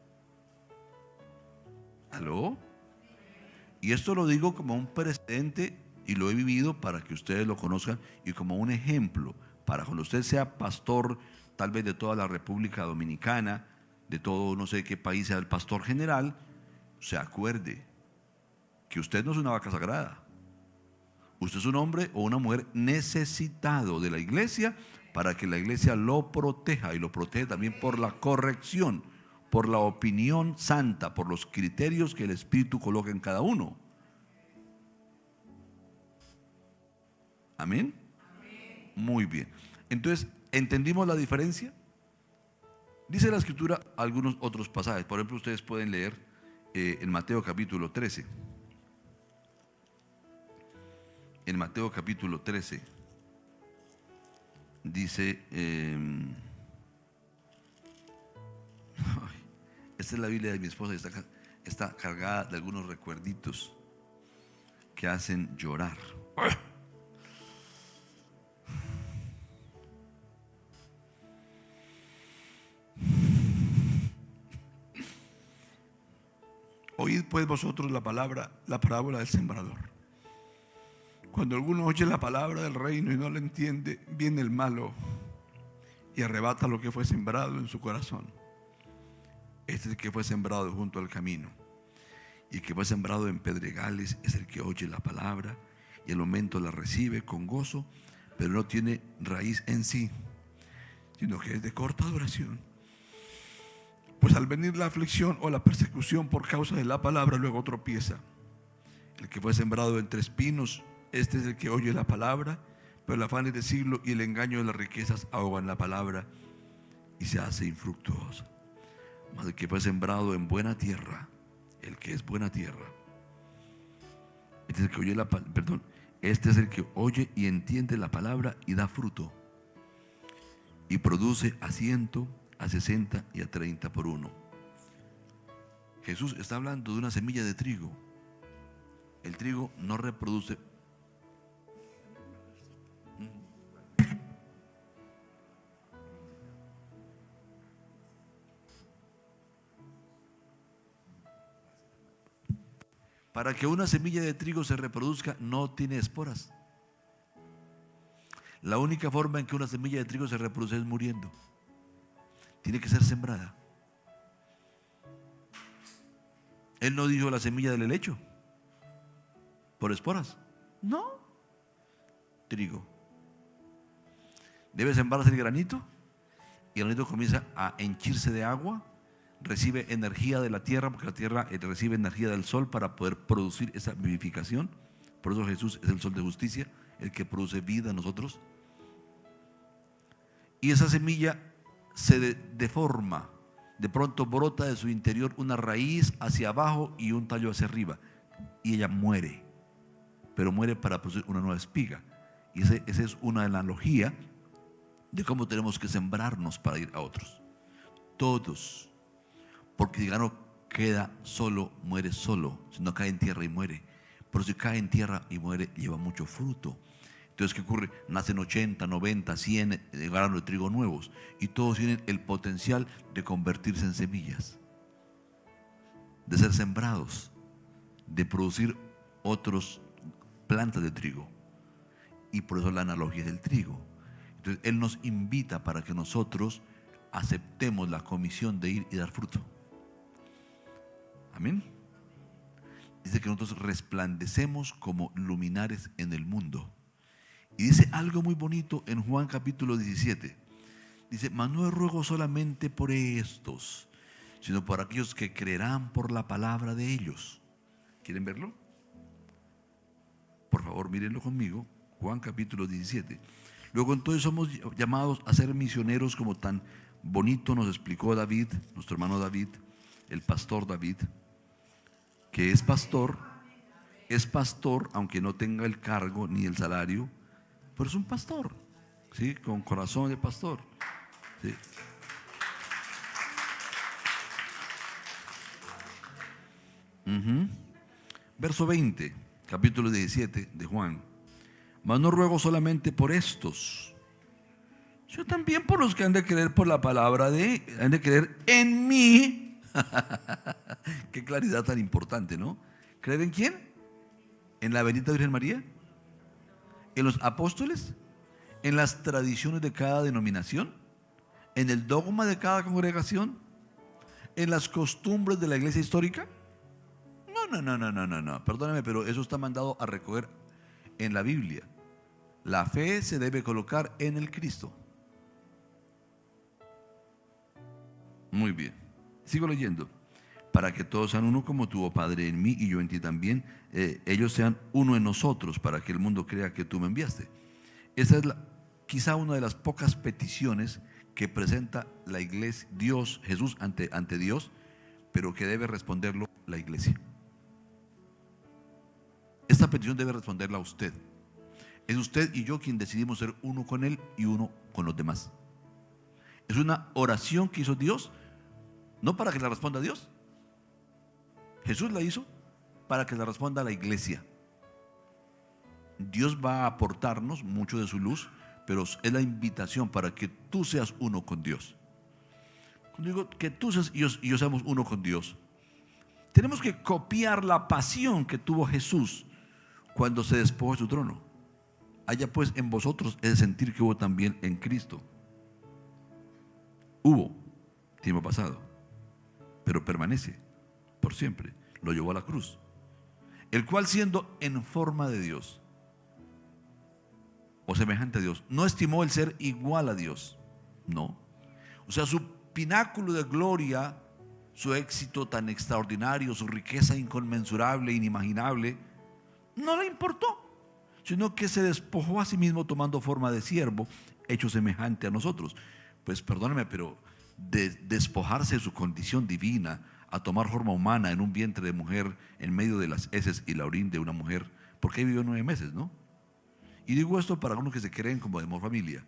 ¿Aló? Y esto lo digo como un precedente y lo he vivido para que ustedes lo conozcan, y como un ejemplo para cuando usted sea pastor, tal vez de toda la República Dominicana, de todo no sé qué país sea el pastor general, se acuerde que usted no es una vaca sagrada. Usted es un hombre o una mujer necesitado de la iglesia para que la iglesia lo proteja, y lo protege también por la corrección, por la opinión santa, por los criterios que el Espíritu coloca en cada uno. ¿Amén? Muy bien. Entonces, ¿entendimos la diferencia? Dice la Escritura algunos otros pasajes. Por ejemplo, ustedes pueden leer en Mateo capítulo 13. En Mateo capítulo 13 dice, esta es la Biblia de mi esposa, está cargada de algunos recuerditos que hacen llorar. Oíd pues vosotros la parábola del sembrador. Cuando alguno oye la palabra del reino y no la entiende, viene el malo y arrebata lo que fue sembrado en su corazón. Este es el que fue sembrado junto al camino. Y el que fue sembrado en pedregales es el que oye la palabra y al momento la recibe con gozo, pero no tiene raíz en sí, sino que es de corta duración. Pues al venir la aflicción o la persecución por causa de la palabra, luego tropieza. El que fue sembrado entre espinos, este es el que oye la palabra, pero el afán de siglo y el engaño de las riquezas ahogan la palabra y se hace infructuosa. Mas el que fue sembrado en buena tierra, el que es buena tierra, este es el que oye este es el que oye y entiende la palabra y da fruto, y produce a 100, a 60 y a 30 por uno. Jesús está hablando de una semilla de trigo. El trigo no reproduce. Para que una semilla de trigo se reproduzca, no tiene esporas. La única forma en que una semilla de trigo se reproduce es muriendo. Tiene que ser sembrada. Él no dijo la semilla del helecho por esporas. No. Trigo. Debe sembrarse el granito, y el granito comienza a henchirse de agua. Recibe energía de la tierra, porque la tierra recibe energía del sol para poder producir esa vivificación. Por eso Jesús es el sol de justicia, el que produce vida en nosotros. Y esa semilla se deforma. De pronto brota de su interior una raíz hacia abajo y un tallo hacia arriba, y ella muere, pero muere para producir una nueva espiga. Y esa es una analogía de cómo tenemos que sembrarnos para ir a otros. Todos. Porque si no queda solo, muere solo. Si no cae en tierra y muere. Pero si cae en tierra y muere, lleva mucho fruto. Entonces, ¿qué ocurre? Nacen 80, 90, 100 granos de trigo nuevos, y todos tienen el potencial de convertirse en semillas, de ser sembrados, de producir otras plantas de trigo. Y por eso la analogía del trigo. Entonces, Él nos invita para que nosotros aceptemos la comisión de ir y dar fruto. Amén. dice que nosotros resplandecemos como luminares en el mundo. Y dice algo muy bonito en Juan capítulo 17. Dice: mas no ruego solamente por estos, sino por aquellos que creerán por la palabra de ellos. ¿Quieren verlo? Por favor, mírenlo conmigo. Juan capítulo 17. Luego entonces somos llamados a ser misioneros, como tan bonito nos explicó David, nuestro hermano David, el pastor David, que es pastor aunque no tenga el cargo ni el salario, pero es un pastor, ¿sí? Con corazón de pastor, ¿sí? Verso 20, capítulo 17 de Juan: mas no ruego solamente por estos, sino también por los que han de creer por la palabra han de creer en mí. Qué claridad tan importante, ¿no? ¿Creer en quién? ¿En la bendita Virgen María? ¿En los apóstoles? ¿En las tradiciones de cada denominación? ¿En el dogma de cada congregación? ¿En las costumbres de la iglesia histórica? No. Perdóname, pero eso está mandado a recoger en la Biblia. La fe se debe colocar en el Cristo. Muy bien, sigo leyendo. Para que todos sean uno, como tú, oh Padre, en mí y yo en ti también, ellos sean uno en nosotros, para que el mundo crea que tú me enviaste. Esa es quizá una de las pocas peticiones que presenta la iglesia, Jesús ante Dios, pero que debe responderlo la iglesia. Esta petición debe responderla a usted. Es usted y yo quien decidimos ser uno con Él y uno con los demás. Es una oración que hizo Dios, no para que la responda Dios. Jesús la hizo para que la responda la iglesia. Dios va a aportarnos mucho de su luz, pero es la invitación para que tú seas uno con Dios. Cuando digo que tú seas y yo seamos uno con Dios, tenemos que copiar la pasión que tuvo Jesús cuando se despojó de su trono. Haya pues en vosotros el sentir que hubo también en Cristo. Hubo tiempo pasado, pero permanece por siempre. Lo llevó a la cruz, el cual, siendo en forma de Dios o semejante a Dios, no estimó el ser igual a Dios. No. O sea, su pináculo de gloria, su éxito tan extraordinario, su riqueza inconmensurable, inimaginable, no le importó, sino que se despojó a sí mismo, tomando forma de siervo, hecho semejante a nosotros. Pues perdóneme, pero de despojarse de su condición divina a tomar forma humana en un vientre de mujer, en medio de las heces y la orina de una mujer, porque ahí vivió 9 meses, ¿no? Y digo esto para algunos que se creen como de familia.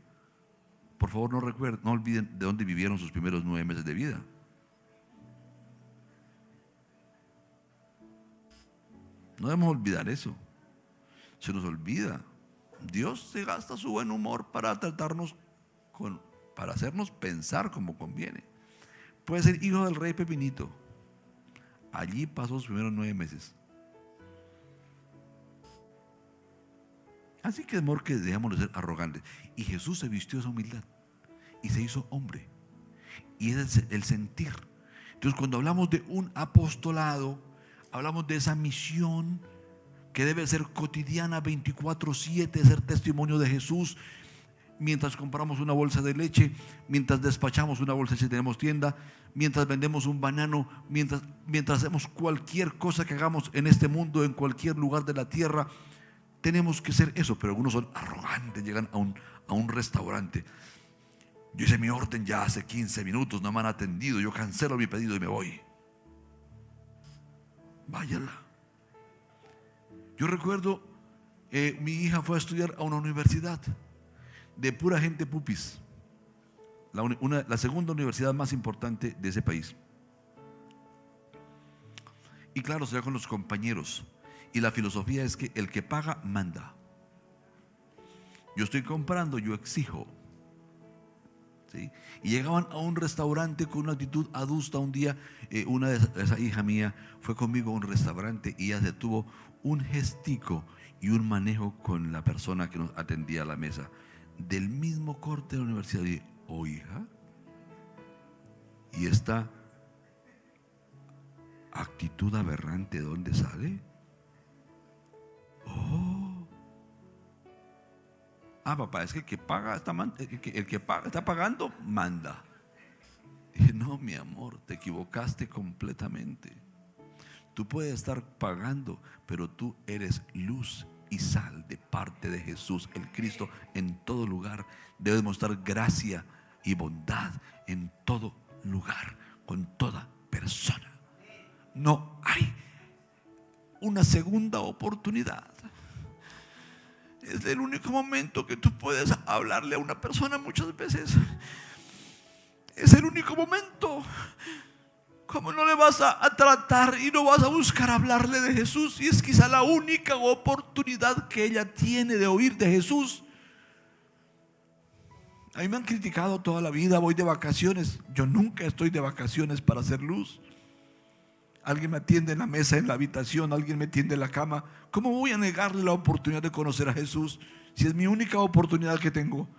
Por favor, no olviden de dónde vivieron sus primeros 9 meses de vida. No debemos olvidar eso. Se nos olvida. Dios se gasta su buen humor para tratarnos para hacernos pensar como conviene. Puede ser hijo del rey Pepinito. Allí pasó sus primeros 9 meses. Así que es mejor que dejemos de ser arrogantes. Y Jesús se vistió de esa humildad y se hizo hombre. Y es el sentir. Entonces, cuando hablamos de un apostolado, hablamos de esa misión que debe ser cotidiana, 24/7, ser testimonio de Jesús. Mientras compramos una bolsa de leche, mientras despachamos una bolsa si tenemos tienda, mientras vendemos un banano, mientras hacemos cualquier cosa que hagamos en este mundo, en cualquier lugar de la tierra, tenemos que ser eso. Pero algunos son arrogantes, llegan a un restaurante. Yo hice mi orden ya hace 15 minutos, no me han atendido, yo cancelo mi pedido y me voy. Váyala. Yo recuerdo, mi hija fue a estudiar a una universidad de pura gente pupis, la segunda universidad más importante de ese país. Y claro, se va con los compañeros. Y la filosofía es que el que paga, manda. Yo estoy comprando, yo exijo. ¿Sí? Y llegaban a un restaurante con una actitud adusta. Un día, esa hija mía fue conmigo a un restaurante y ella se tuvo un gestico y un manejo con la persona que nos atendía a la mesa, del mismo corte de la universidad. Y dije: oh, hija, y esta actitud aberrante, ¿de dónde sale? Oh. Papá, es que el que paga está pagando, manda. Dije, no, mi amor, te equivocaste completamente. Tú puedes estar pagando, pero tú eres luz y sal de parte de Jesús, el Cristo, en todo lugar. Debes mostrar gracia y bondad en todo lugar, con toda persona. No hay una segunda oportunidad. Es el único momento que tú puedes hablarle a una persona muchas veces. Es el único momento. ¿Cómo no le vas a tratar y no vas a buscar hablarle de Jesús? Y es quizá la única oportunidad que ella tiene de oír de Jesús. A mí me han criticado toda la vida, voy de vacaciones. Yo nunca estoy de vacaciones para hacer luz. Alguien me atiende en la mesa, en la habitación, alguien me tiende en la cama. ¿Cómo voy a negarle la oportunidad de conocer a Jesús si es mi única oportunidad que tengo?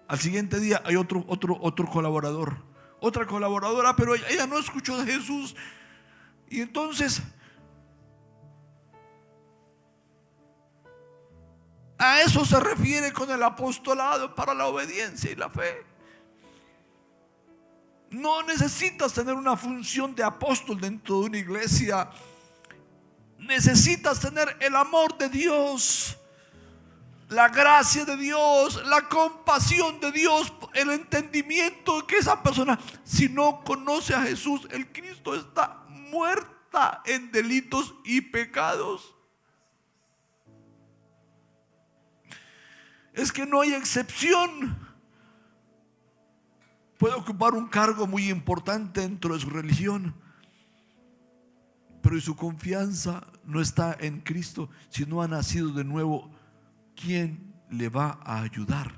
Al siguiente día hay otro colaborador, otra colaboradora, pero ella no escuchó de Jesús. Y entonces a eso se refiere con el apostolado para la obediencia y la fe. No necesitas tener una función de apóstol dentro de una iglesia. Necesitas tener el amor de Dios, la gracia de Dios, la compasión de Dios, el entendimiento de que esa persona, si no conoce a Jesús, el Cristo, está muerta en delitos y pecados. Es que no hay excepción. Puede ocupar un cargo muy importante dentro de su religión, pero su confianza no está en Cristo. Si no ha nacido de nuevo, ¿quién le va a ayudar?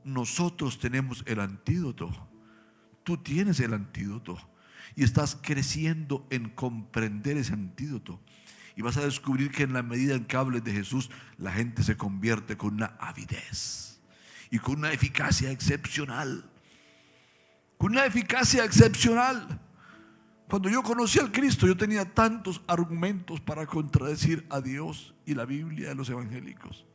Nosotros tenemos el antídoto. Tú tienes el antídoto y estás creciendo en comprender ese antídoto. Y vas a descubrir que en la medida en que hables de Jesús, la gente se convierte con una avidez y con una eficacia excepcional. Con una eficacia excepcional. Cuando yo conocí al Cristo, yo tenía tantos argumentos para contradecir a Dios y la Biblia de los evangélicos.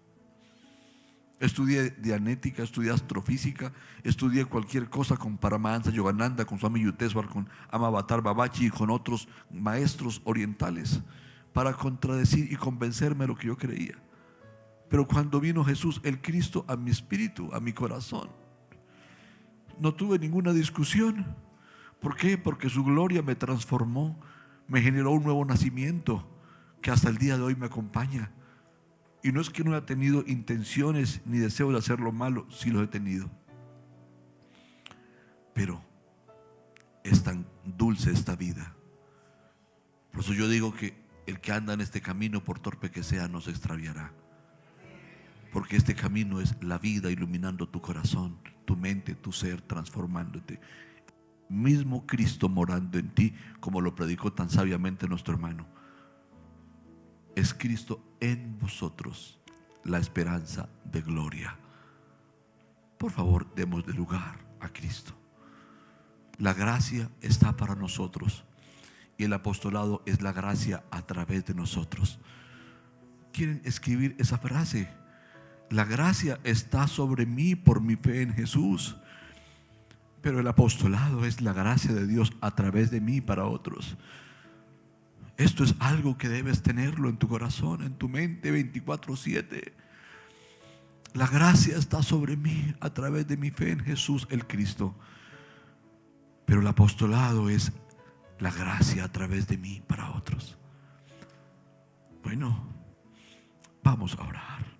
Estudié dianética, estudié astrofísica, estudié cualquier cosa con Paramahansa Yogananda, con Swami Yukteswar, con Amavatar Babaji y con otros maestros orientales para contradecir y convencerme de lo que yo creía. Pero cuando vino Jesús, el Cristo, a mi espíritu, a mi corazón, no tuve ninguna discusión. ¿Por qué? Porque su gloria me transformó, me generó un nuevo nacimiento que hasta el día de hoy me acompaña. Y no es que no haya tenido intenciones ni deseo de hacer lo malo, sí lo he tenido. Pero es tan dulce esta vida. Por eso yo digo que el que anda en este camino, por torpe que sea, no se extraviará. Porque este camino es la vida iluminando tu corazón, tu mente, tu ser, transformándote. Mismo Cristo morando en ti, como lo predicó tan sabiamente nuestro hermano. Es Cristo en vosotros, la esperanza de gloria. Por favor, demos de lugar a Cristo. La gracia está para nosotros y el apostolado es la gracia a través de nosotros. ¿Quieren escribir esa frase? La gracia está sobre mí por mi fe en Jesús, pero el apostolado es la gracia de Dios a través de mí para otros. Esto es algo que debes tenerlo en tu corazón, en tu mente 24/7. La gracia está sobre mí a través de mi fe en Jesús el Cristo, pero el apostolado es la gracia a través de mí para otros. Bueno, vamos a orar.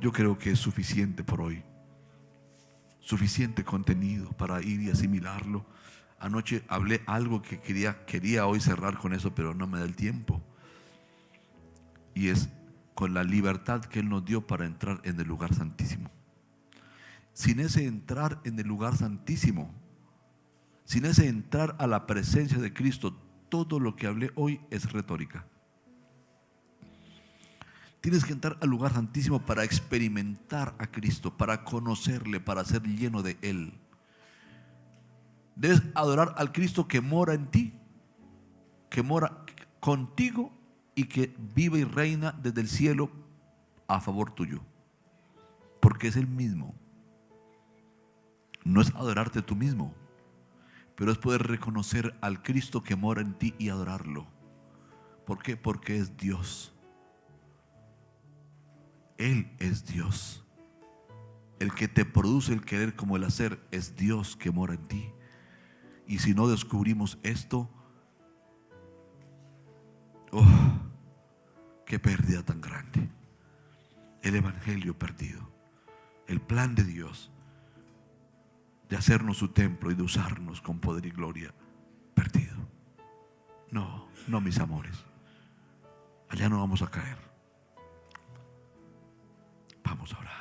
Yo creo que es suficiente por hoy. Suficiente contenido para ir y asimilarlo. Anoche hablé algo que quería hoy cerrar con eso, pero no me da el tiempo. Y es con la libertad que Él nos dio para entrar en el lugar santísimo. Sin ese entrar en el lugar santísimo, sin ese entrar a la presencia de Cristo, todo lo que hablé hoy es retórica. Tienes que entrar al lugar santísimo para experimentar a Cristo, para conocerle, para ser lleno de Él. Debes adorar al Cristo que mora en ti. que mora contigo y que vive y reina desde el cielo a favor tuyo. Porque es el mismo. No es adorarte tú mismo, pero es poder reconocer al Cristo que mora en ti y adorarlo. ¿Por qué? Porque es Dios. Él es Dios. El que te produce el querer como el hacer es Dios que mora en ti. Y si no descubrimos esto, oh, qué pérdida tan grande. El evangelio perdido, el plan de Dios de hacernos su templo y de usarnos con poder y gloria, perdido. No, no, mis amores, allá no vamos a caer. Vamos a orar.